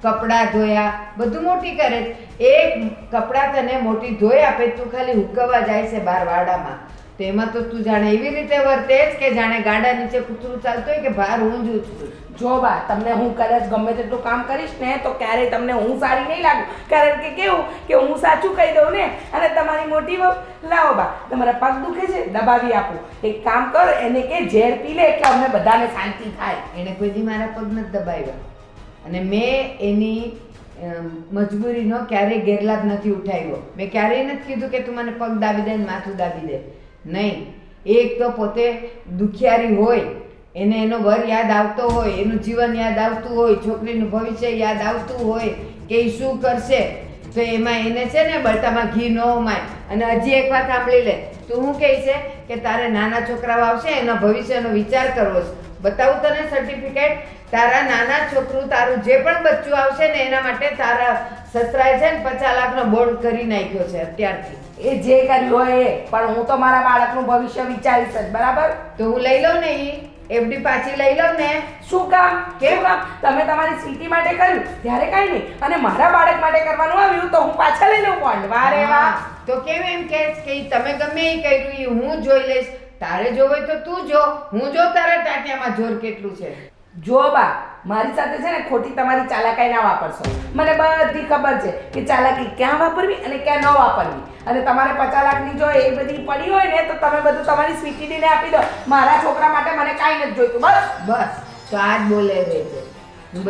[SPEAKER 4] કપડાં ધોયા, બધું મોટી કરે છે. એક કપડાં તને મોટી ધોઈ આપે, તું ખાલી હુકવવા જાય છે બહાર વાડામાં, તો એમાં તો તું જાણે એવી રીતે વર્તે જ કે જાણે ગાડા નીચે કૂતરું ચાલતું હોય કે બહાર ઊંઘ છું.
[SPEAKER 1] જો બા, તમને હું કદાચ ગમે તેટલું કામ કરીશ ને તો ક્યારેય તમને હું સારી નહીં લાગુ. કારણ કે કેવું કે હું સાચું કહી દઉં ને. અને તમારી મોટી વહુ, લાવો બા, તમારા પગ દુખે છે, દબાવી આપું. એક કામ કર, એને કે ઝેર પી લે એટલે અમને બધાને શાંતિ થાય.
[SPEAKER 4] એણે કોઈ દી મારા પગ નથી દબાવ્યા અને મેં એની મજબૂરીનો ક્યારેય ગેરલાભ નથી ઉઠાવ્યો. મેં ક્યારેય નથી કીધું કે તું મને પગ દાબી દે ને માથું દાબી દે. નહીં, એક તો પોતે દુખિયારી હોય, એને એનો વર યાદ આવતો હોય, એનું જીવન યાદ આવતું હોય, છોકરીનું ભવિષ્ય યાદ આવતું હોય કે એ શું કરશે, તો એમાં એને છે ને બળતામાં ઘી ન ઉમાય. અને હજી એક વાત સાંભળી લે, તું શું કહે છે કે તારે નાના છોકરાઓ આવશે એના ભવિષ્યનો વિચાર કરવો છે. બતાવું તને સર્ટિફિકેટ. તારા નાના છોકરું તારું જે પણ બચ્ચું આવશે ને એના માટે તારા સસરાએ છે ને 50 લાખનો બોન્ડ કરી નાખ્યો છે અત્યારથી.
[SPEAKER 1] એ જે કર્યું હોય એ, પણ હું તો મારા બાળકનું ભવિષ્ય વિચારીશ જ, બરાબર?
[SPEAKER 4] તો હું લઈ લઉં ને ઈ FD પાછી લઈ લઉં ને.
[SPEAKER 1] શું કામ? કેમ કામ? તમે તમારી સ્વીટી માટે કર્યું ત્યારે કાંઈ નહીં, અને મારા બાળક માટે કરવાનું આવ્યું તો હું પાછા લઈ લઉં બોન્ડ. વારે વાહ!
[SPEAKER 4] તો કેમ એમ કહેશ કે ઈ તમે ગમે એ કર્યું ઈ હું જોઈ લઈશ. તારે જોવે તો તું જો, હું જો તારા ટાટિયામાં જોર કેટલું છે.
[SPEAKER 1] જો બા, મારી સાથે છે ને ખોટી તમારી ચાલાકાઈ ના વાપરશો. મને બધી ખબર છે કે ચાલાકી ક્યાં વાપરવી અને ક્યાં ન વાપરવી. અને તમારે 50 લાખની જો એ બધી પડી હોય ને તો તમે બધું તમારી સ્વીટીને આપી દો. મારા છોકરા માટે મને કાંઈ નથી જોઈતું. બસ
[SPEAKER 4] તો આજ બોલે રહેજે.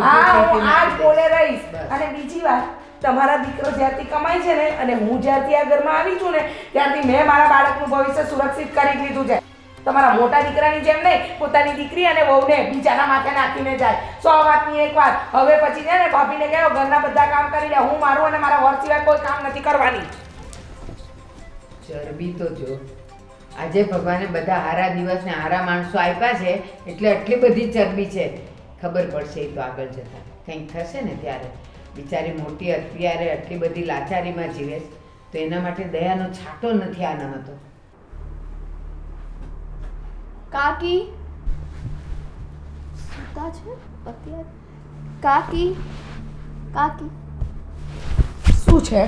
[SPEAKER 1] હા, હું આજ બોલે રહીશ. અને બીજી વાત, તમારા દીકરો જ્યારથી કમાય છે ને અને હું જ્યારથી આ ઘરમાં આવી છું ને ત્યારથી મેં મારા બાળકનું ભવિષ્ય સુરક્ષિત કરી લીધું છે. તમારા મોટા દીકરાની જેમ નહીં, પોતાની દીકરી અને વહુને બીજાના માથે નાખીને જાય. 100 વાતની એક વાત. હવે પછી છે ને ભાભીને કહો ઘરના બધા કામ કરી લે, હું મારું અને મારા વર સિવાય કોઈ કામ નથી કરવાની.
[SPEAKER 4] ચરબી તો જો, આજે ભગવાને બધા હારા દિવસ ને હારા માણસો આપ્યા છે એટલે આટલી બધી ચરબી છે. ખબર પડશે એ તો આગળ જતા કંઈક થશે ને ત્યારે. બિચારી મોટી અત્યારે આટલી બધી લાચારીમાં જીવે તો એના માટે દયાનો છાંટો નથી આનામાં તો.
[SPEAKER 5] કાકી સુતા છે અત્યારે? કાકી કાકી
[SPEAKER 1] શું છે?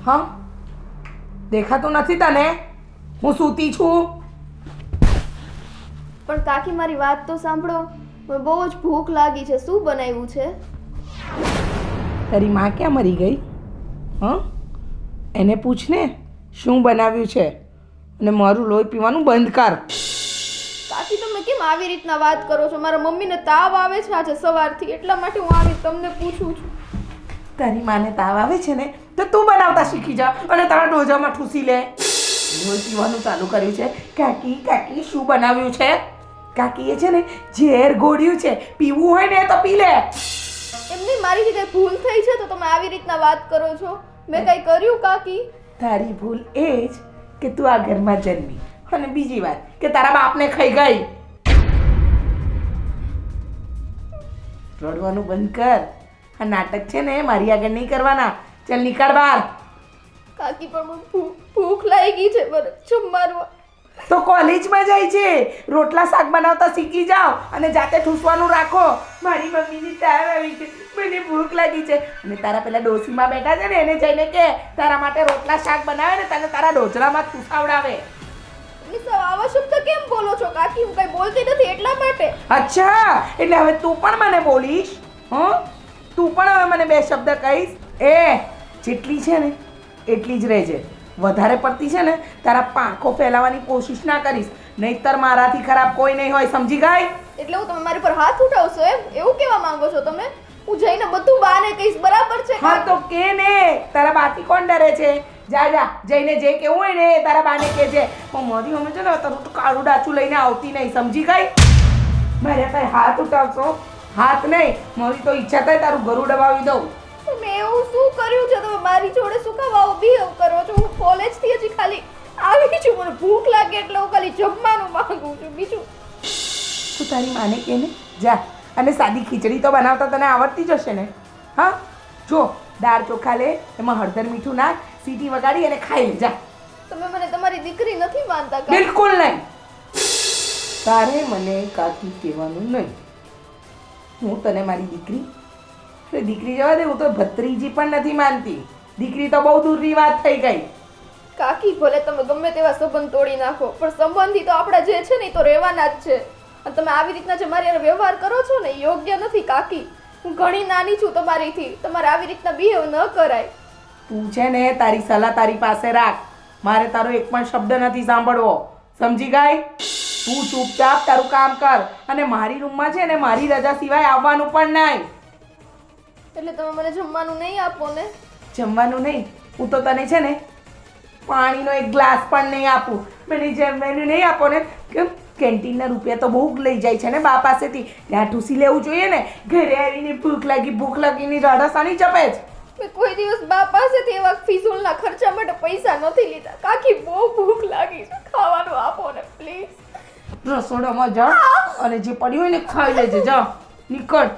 [SPEAKER 1] હા, દેખાતું નથી તને હું સૂતી છું?
[SPEAKER 5] પણ કાકી મારી વાત તો સાંભળો, મને બહુ જ ભૂખ લાગી છે. શું બનાવ્યું છે?
[SPEAKER 1] તારી માં ક્યાં મરી ગઈ? હા, એને પૂછ ને શું બનાવ્યું છે, અને મારું લોહી પીવાનું બંધ કર.
[SPEAKER 5] કાકી તમે કેમ આવી રીતના વાત કરો છો? મારા મમ્મીને તાવ આવે છે આજે સવારથી, એટલા માટે હું આવી તમને પૂછું છું.
[SPEAKER 1] તારી માને તાવ આવે છે ને તો તું બનાવતા શીખી જા અને તારા ડોજામાં ઠૂસી લે. લોહી પીવાનું ચાલુ કર્યું છે. કાકી કાકી શું બનાવ્યું છે? કાકીએ છે ને ઝેર ઘોડ્યું છે, પીવું હોય ને તો પી લે.
[SPEAKER 5] એમની મારીથી કઈ ભૂલ થઈ છે તો તમે આવી રીતના વાત કરો છો? મેં કઈ કર્યું કાકી?
[SPEAKER 1] તારી ભૂલ એ જ કે તું આ ઘરમાં જન્મી, અને બીજી વાત કે તારા બાપને ખાઈ ગઈ. રડવાનું બંધ કર. આ નાટક છે ને મારી આગળ નહીં કરવાના. ચાલ નીકળ બહાર.
[SPEAKER 5] કાકી પણ મને ભૂખ લાગી છે, મને જમવાનું.
[SPEAKER 1] તો કોલેજમાં જાય છે, રોટલા શાક બનાવતા શીખી જાઓ અને જાતે ઠૂસવાનું રાખો. મારી મમ્મીની તાવ આવી છે, મને ભૂખ લાગી છે. અને તારા પેલા ડોસીમાં બેઠા છે ને એને જઈને કે તારા માટે રોટલા શાક બનાવે ને તને તારા ડોજરામાં ઠૂસાવડાવે.
[SPEAKER 5] આવા શબ્દ કેમ બોલો છો કાકી? હું કઈ બોલતી નથી એટલા માટે.
[SPEAKER 1] અચ્છા, એટલે હવે તું પણ મને બોલીશ? તું પણ હવે મને 2 શબ્દ કહીશ? જેટલી છે ને એટલી જ રહેજે. વધારે પડતી છે ને તારા પાંખો ફેલાવવાની કોશિશ ના કરીશ, નહીતર મારાથી ખરાબ કોઈ નહીં હોય. સમજી ગઈ?
[SPEAKER 5] એટલે હું તમે મારી પર હાથ ઉઠાવશો એમ? એવું કેવા માંગો છો તમે? હું જઈને બધું બાને કહીશ, બરાબર છે?
[SPEAKER 1] હા તો કે ને, તારા બાથી કોણ ડરે છે? જા જા, જઈને જે કેવું હોય ને એ તારા બાને કહેજે. મારી મમ્મી છે ને તારું તો કાળું ડાચું લઈને આવતી નહીં. સમજી ગઈ? મારે કઈ હાથ ઉઠાવશો? હાથ નહીં, મારી તો ઈચ્છા થાય તારું ગરું દબાવી દઉં.
[SPEAKER 5] મેં એવું શું કર્યું છે તમે મારી જોડે શું કામ આવું બિહેવ કરો છો? હું કોલેજથી હજી ખાલી આવી છું, મને ભૂખ લાગે એટલે હું ખાલી જમવાનું માંગુ છું, બીજું.
[SPEAKER 1] તું તારી માને કે ને જા, અને સાદી ખીચડી તો બનાવતા તને આવડતી જ હશે ને? હા, જો દાળ ચોખા લે, એમાં હળદર મીઠું નાખ, સીટી વગાડી અને ખાઈ લે. જા.
[SPEAKER 5] તમે મને તમારી દીકરી નથી માનતા કાકી?
[SPEAKER 1] બિલકુલ નહીં. તારે મને કાકી કહેવાનું નહીં. હું તને મારી દીકરી દીકરી જવા દે, હું તો ભત્રીજી પણ નથી માનતી. દીકરી તો બહુ દૂરની વાત થઈ ગઈ.
[SPEAKER 5] કાકી ભલે તમે ગમે તેવા સંબંધ તોડી નાખો, પણ સંબંધી તો આપણા જે છે ને એ તો રહેવાના જ છે. અને તમે આવી રીતના જે મારી હારે વ્યવહાર કરો છો ને એ યોગ્ય નથી કાકી. હું ઘણી નાની છું તમારીથી, તમારે આવી રીતના બિહેવ ન કરાય.
[SPEAKER 1] તું છે ને તારી સલાહ તારી પાસે રાખ. મારે તારો એક પણ શબ્દ નથી સાંભળવો. સમજી ગઈ? તું ચૂપચાપ તારું કામ કર, અને મારી રૂમમાં છે ને મારી રજા સિવાય આવવાનું પણ નહીં.
[SPEAKER 5] એટલે તમે મને જમવાનું નહીં આપો ને?
[SPEAKER 1] જમવાનું નહીં, હું તો તને છે ને પાણીનો એક ગ્લાસ પણ નહીં આપું. મને જમવાનું નહીં આપો ને. કેમ? કેન્ટીનના રૂપિયા તો બહુ લઈ જાય છે ને બા પાસેથી. ત્યાં ઠૂસી લેવું જોઈએ ને. ઘરે આવીને ભૂખ લાગીને રાડાસાની ચપે જ.
[SPEAKER 5] મેં કોઈ દિવસ બા પાસેથી એવા ફિઝૂલના ખર્ચા માટે પૈસા નથી લીધા. કાકી બહુ ભૂખ લાગી છે, ખાવાનું આપો ને પ્લીઝ.
[SPEAKER 1] રસોડામાં જા અને જે પડ્યું હોય ને ખાઈ લેજે. જા, નીકળ.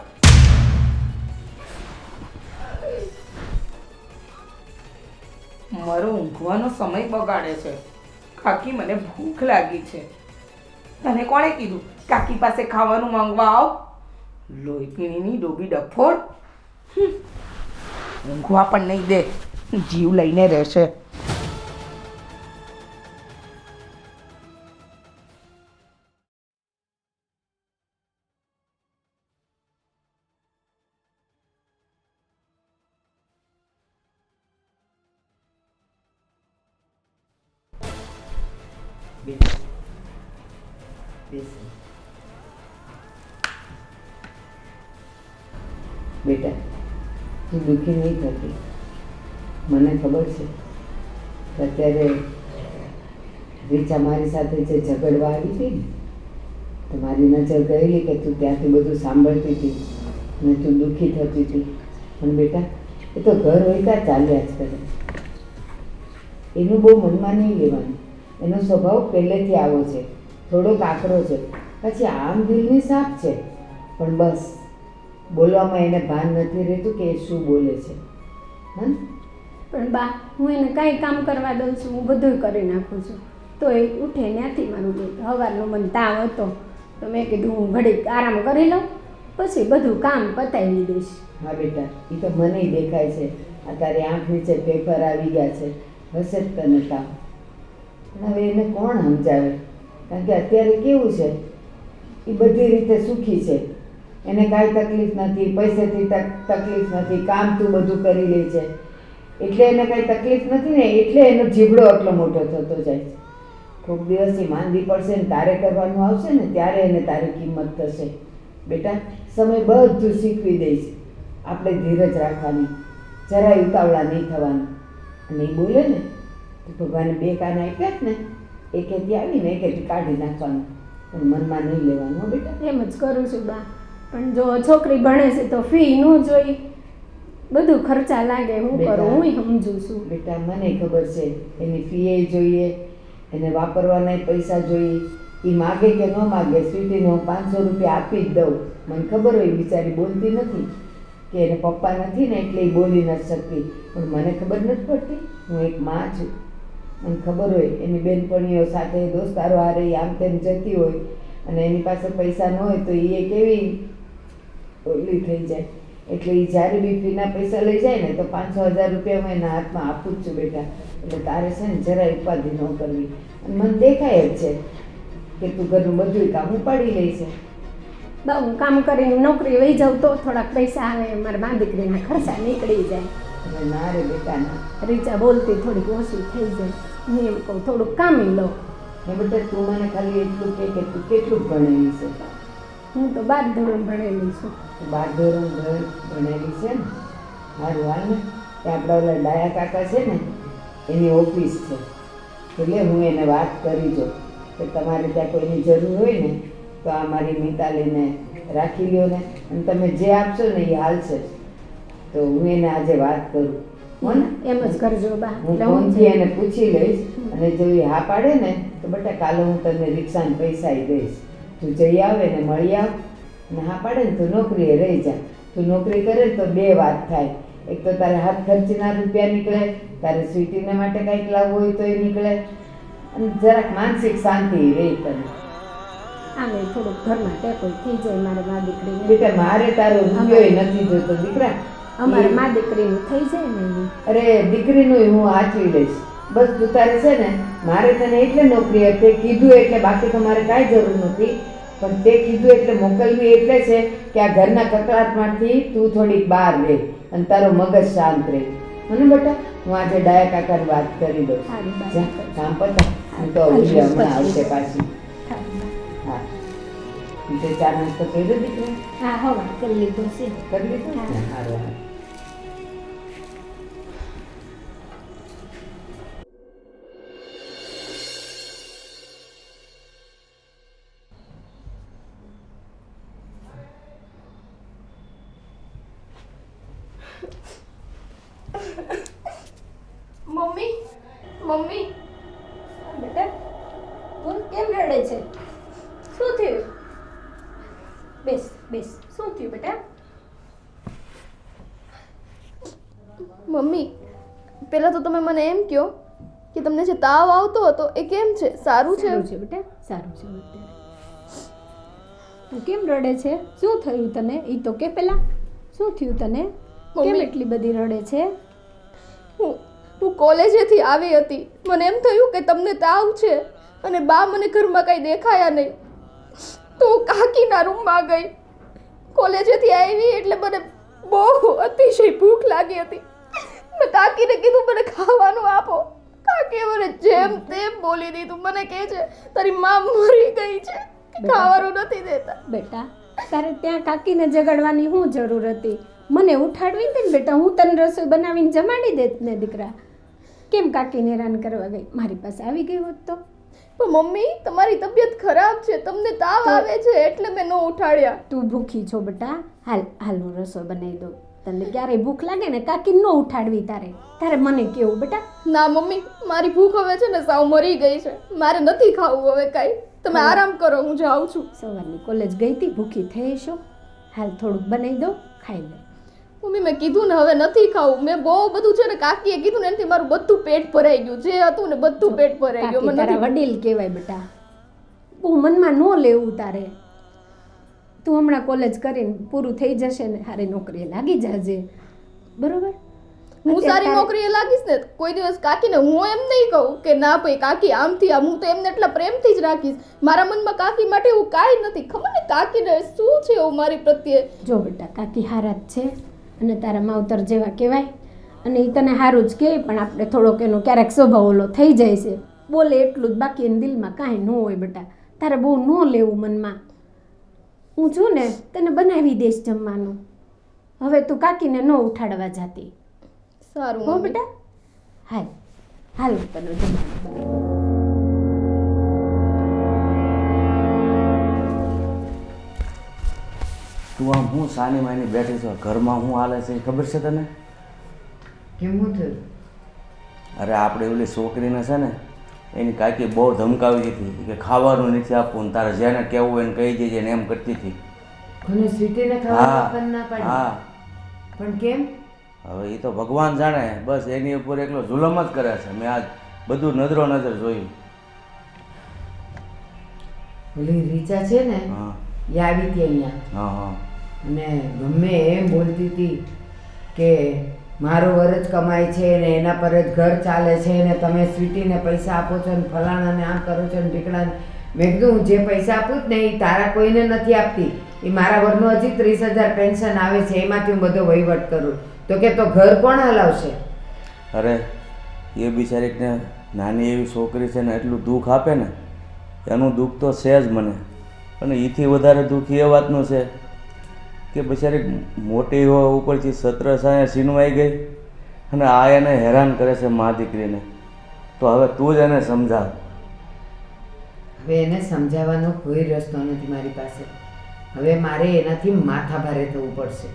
[SPEAKER 1] મારો ઊંઘવાનો સમય બગાડે છે. કાકી, મને ભૂખ લાગી છે. તને કોણે કીધું કાકી પાસે ખાવાનું માંગવા આવ? લોહી પીણીની ડોબી ડફોડ. ઊંઘવા પણ નહીં દે, જીવ લઈને રહેશે.
[SPEAKER 4] બેટા, તું દુઃખી નહીં થતી. મને ખબર છે કે અત્યારે રીચા મારી સાથે જે ઝઘડવા આવી હતી ને, તો મારી નજર ગયેલી કે તું ત્યાંથી બધું સાંભળતી હતી અને તું દુઃખી થતી હતી. પણ બેટા, એ તો ઘર હોય ત્યાં ચાલ્યા જ કરે. એનું બહુ મનમાં નહીં લેવાનું. એનો સ્વભાવ પહેલેથી આવો છે, થોડોક આકરો છે, પછી આમ દિલની સાફ છે. પણ બસ બોલવામાં એને ભાન નથી રહેતું કે એ શું બોલે છે. હા,
[SPEAKER 2] પણ બા, હું એને કાંઈ કામ કરવા દઉં છું, હું બધું કરી નાખું છું, તો એ ઉઠે ત્યાંથી મારું દે. સવારનો મને તાવ હતો તો મેં કીધું હું ઘડીક આરામ કરી લઉં, પછી બધું કામ પતાવી દઈશ.
[SPEAKER 4] હા બેટા, એ તો મને દેખાય છે. આ તારી આંખ નીચે પેપર આવી ગયા છે, હશે જ તને તાવ. પણ હવે એને કોણ સમજાવે? કારણ કે અત્યારે કેવું છે, એ બધી રીતે સુખી છે. એને કાંઈ તકલીફ નથી, પૈસાથી તકલીફ નથી, કામ તું બધું કરી લે છે એટલે એને કાંઈ તકલીફ નથી ને, એટલે એનો જીબડો આટલો મોટો થતો જાય છે. ખૂબ દિવસથી માંદી પડશે ને તારે કરવાનું આવશે ને, ત્યારે એને તારી કિંમત થશે. બેટા, સમય બધું શીખવી દે છે. આપણે ધીરજ રાખવાની, જરાય ઉતાવળા નહીં થવાનું. અને એ બોલે ને તો ભગવાને બે કાન આપ્યા જ ને, એકેથી આવીને એકેથી કાઢી નાખવાનું. પણ મનમાં નહીં લેવાનું હો બેટા.
[SPEAKER 2] એમ જ કરું છું બા. પણ જો છોકરી ભણે છે તો ફી ન જોઈ, બધું ખર્ચા લાગે. હું કરું, હું સમજુ છું.
[SPEAKER 4] બેટા, મને ખબર છે એની ફી જોઈએ, એને વાપરવાના પૈસા જોઈએ. એ માગે કે ન માગે, સ્વીટીને હું 500 રૂપિયા આપી જ દઉં. મને ખબર હોય બિચારી બોલતી નથી, કે એને પપ્પા નથી ને એટલે એ બોલી નથી શકતી. પણ મને ખબર નથી પડતી, હું એક માં છું. મને ખબર હોય એની બેનપણીઓ સાથે દોસ્તારો હારે આમ તેમ જતી હોય અને એની પાસે પૈસા ન હોય તો એ કેવી ઓલી થઈ જાય. એટલે એ જ્યારે બી ફીના પૈસા લઈ જાય ને તો 500-1000 રૂપિયા હું એના હાથમાં આપું જ છું બેટા. એટલે તારે છે ને જરાય ઉપાધિ ન કરવી. અને મને દેખાય જ છે કે તું ઘરનું બધું કામ ઉપાડી લે છે.
[SPEAKER 2] બા, હું કામ કરીને નોકરી વહી જાઉં તો થોડાક પૈસા આવે, મારા મા દીકરીના ખર્ચા નીકળી જાય.
[SPEAKER 4] એટલે ના રે બેટા ના.
[SPEAKER 2] રીચા બોલતી થોડીક ઓછી થઈ જાય. હું એમ કહું થોડુંક કામી લઉં.
[SPEAKER 4] ને બેટા, તું મને ખાલી એટલું કે તું કેટલું ભણેલી છે?
[SPEAKER 2] હું તો 12 ધોરણ ભણેલી છું.
[SPEAKER 4] 12 ધોરણ ભણેલી છે ને? મારું હાલ ને ત્યાં આપણા ઓલા ડાયા કાકા છે ને, એની ઓફિસ છે. એટલે હું એને વાત કરી જો કે તમારે ત્યાં કોઈની જરૂર હોય ને તો આ મારી મિતાલીને રાખી લ્યો ને, અને તમે જે આપશો ને એ હાલશે જ. તો હું એને આજે વાત કરું હો ને?
[SPEAKER 2] એમ જ કરજો બા.
[SPEAKER 4] હું
[SPEAKER 2] એટલે હું
[SPEAKER 4] ફોનથી એને પૂછી લઈશ, અને જો એ હા પાડે ને તો બેટા કાલે હું તને રિક્ષાના પૈસા દઈશ. તું જઈ આવે ને મળી આવ. અને હા પાડે ને તું નોકરીએ રહી જા. તું નોકરી કરે ને તો બે વાત થાય. એક તો તારે હાથ ખર્ચના રૂપિયા નીકળે, તારે સ્વીટીને માટે કંઈક લાવવું હોય તો એ નીકળે, અને જરાક માનસિક શાંતિ રહી તને.
[SPEAKER 2] આમે થોડુંક ઘરમાં ટેકોય થઈ જાય મારે મા દીકરીને.
[SPEAKER 4] બેટા, મારે તારો રૂપિયો નથી જોતો દીકરા.
[SPEAKER 2] અમારે મા દીકરીનું થઈ જાય ને એનું.
[SPEAKER 4] અરે દીકરીનું હું આચવી લઈશ. બસ તું તારે છે ને, મારે તને એટલે નોકરી તે કીધું એટલે, બાકી તો મારે કાંઈ જરૂર નથી. પણ તે કીધું એટલે મોકલવી એટલે છે કે આ ઘરના કકળાટમાંથી તું થોડીક બહાર રહે અને તારો મગજ શાંત રહે. મને બેટા, હું આજે ડાયા કાકાની વાત કરી દઉં.
[SPEAKER 2] સારું બા.
[SPEAKER 4] જા, કામ પતા. હું તો ઓલી હમણાં આવશે પાછી. હા, તે ચા નાસ્તો કર્યો દીકરી?
[SPEAKER 2] હા, હવા કરી લીધું છે.
[SPEAKER 4] કરી લીધું ને? સારું સારું.
[SPEAKER 5] મમ્મી
[SPEAKER 2] બેટા, તું કેમ રડે છે?
[SPEAKER 5] પહેલાં તો તમે મને એમ કહો કે તમને જે તાવ આવતો હતો એ કેમ છે? સારું છે?
[SPEAKER 2] સારું છે બેટા, સારું છે અત્યારે. તું કેમ રડે છે? શું થયું તને? એ તો કે પેલા શું થયું તને? કેમ
[SPEAKER 5] મમ્મી.
[SPEAKER 2] એટલી બધી રડે છે?
[SPEAKER 5] હું કોલેજેથી આવી હતી, મને એમ થયું કે તમને તાવ છે અને બા મને ઘરમાં કંઈ દેખાયા નહીં, તો હું કાકીના રૂમમાં ગઈ. કોલેજેથી આવી એટલે મને બહુ અતિશય ભૂખ લાગી હતી. મેં કાકીને કીધું મને ખાવાનું આપો. કાકીએ મને જેમ તેમ બોલી દીધું. મને કહે છે તારી માં મરી ગઈ છે, ખાવાનું નથી દેતા.
[SPEAKER 2] બેટા તારે ત્યાં કાકીને જગાડવાની શું જરૂર હતી? મને ઉઠાડવી હતી ને બેટા, હું તને રસોઈ બનાવીને જમાડી દેત ને દીકરા. કેમ કાકીને હેરાન કરવા ગઈ? મારી પાસે આવી ગઈ હોત તો.
[SPEAKER 5] પણ મમ્મી તમારી તબિયત ખરાબ છે, તમને તાવ આવે છે એટલે મેં ન ઉઠાડ્યા.
[SPEAKER 2] તું ભૂખી છો બેટા, હાલ હાલ હું રસોઈ બનાવી દઉં. તને ક્યારેય ભૂખ લાગે ને કાકી ન ઉઠાડવી તારે મને કેવું બેટા.
[SPEAKER 5] ના મમ્મી, મારી ભૂખ હવે છે ને સાવ મરી ગઈ છે, મારે નથી ખાવું હવે કાંઈ. તમે આરામ કરો, હું જાઉં છું.
[SPEAKER 2] સવારની કોલેજ ગઈ હતી, ભૂખી થઈ છો. હાલ થોડુંક બનાવી દો, ખાઈ લે.
[SPEAKER 5] મમ્મી મેં કીધું ને હવે નથી ખાવું. મેં બહુ બધું છે ને કાકીએ કીધું ને એનાથી મારું બધું પેટ ભરાઈ ગયું. જે હતું ને બધું પેટ ભરાઈ ગયું.
[SPEAKER 2] કાકી
[SPEAKER 5] મને
[SPEAKER 2] તારા
[SPEAKER 5] નથી.
[SPEAKER 2] વડીલ કહેવાય બેટા, બહુ મનમાં ન લેવું તારે. તું હમણાં કોલેજ કરીને પૂરું થઈ જશે ને સારી નોકરીએ લાગી જાજે, બરોબર?
[SPEAKER 5] હું સારી નોકરીએ લાગીશ ને કોઈ દિવસ કાકીને હું એમ નહીં કહું કે ના ભાઈ કાકી આમથી આમ. હું તો એમને એટલા પ્રેમથી જ રાખીશ. મારા મનમાં કાકી માટે એવું કાંઈ નથી. ખબર ને કાકીને શું છે એવું મારી પ્રત્યે.
[SPEAKER 2] જો બેટા કાકી હારા જ છે અને તારા માવતર જેવા કહેવાય અને એ તને સારું જ કહે, પણ આપણે થોડોક એનો ક્યારેક સ્વભાવ ઓલો થઈ જાય છે. બોલે એટલું જ, બાકી એને દિલમાં કાંઈ ન હોય બેટા. તારે બહુ ન લેવું મનમાં. હું છું ને તને બનાવી દઈશ જમવાનું. હવે તું કાકીને ન ઉઠાડવા જાતી,
[SPEAKER 5] સારું
[SPEAKER 2] હો
[SPEAKER 5] મમ્મી.
[SPEAKER 2] બેટા? હાલ હાલ હું તને જમવાનું બનાવી દઉં.
[SPEAKER 7] તું આમ હું સાની માની બેઠી છો, ઘરમાં હું હાલે છે એ ખબર છે તને?
[SPEAKER 4] કેમ હું થયું?
[SPEAKER 7] અરે આપણે ઓલી છોકરીને છે ને એની કાકી બહુ ધમકાવી હતી કે ખાવાનું નથી આપવું ને તારે જેને કહેવું હોય એને કહી દેજે ને એમ કરતી હતી.
[SPEAKER 4] કોને સ્વીટીને
[SPEAKER 7] હા
[SPEAKER 4] ખાવાનું આપવાનું ના પાડી?
[SPEAKER 7] હા,
[SPEAKER 4] પણ કેમ?
[SPEAKER 7] હવે એ તો ભગવાન જાણે, બસ એની ઉપર એકલો જુલમ જ કરે છે. મેં આજ બધું નજરો નજર જોયું.
[SPEAKER 4] ઓલી રીચા છે ને
[SPEAKER 7] હા
[SPEAKER 4] એ આવી હતી અહીંયા
[SPEAKER 7] હા હા
[SPEAKER 4] અને ગમે એમ બોલતી હતી કે મારો વરજ કમાય છે ને એના પર જ ઘર ચાલે છે ને તમે સ્વીટીને પૈસા આપો છો ને ફલાણાને આમ કરો છો ને ઢીકડાને. મેં કીધું હું જે પૈસા આપું જ ને એ તારા કોઈને નથી આપતી. એ મારા ઘરનું હજી 30,000 પેન્શન આવે છે, એમાંથી હું બધો વહીવટ કરું. તો કે તો ઘર કોણ હલાવશે?
[SPEAKER 7] અરે એ બિચારીને નાની એવી છોકરી છે ને એટલું દુઃખ આપે ને, એનું દુઃખ તો છે જ મને. અને એથી વધારે દુઃખ એ વાતનું છે કે બિચારી મોટી હોવા ઉપરથી 17 સાયા સીનવાઈ ગઈ અને આ એને હેરાન કરે છે મા દીકરીને. તો હવે તું જ એને સમજાવ.
[SPEAKER 4] હવે એને સમજાવવાનો કોઈ રસ્તો નથી મારી પાસે. હવે મારે એનાથી માથા ભારે થવું પડશે.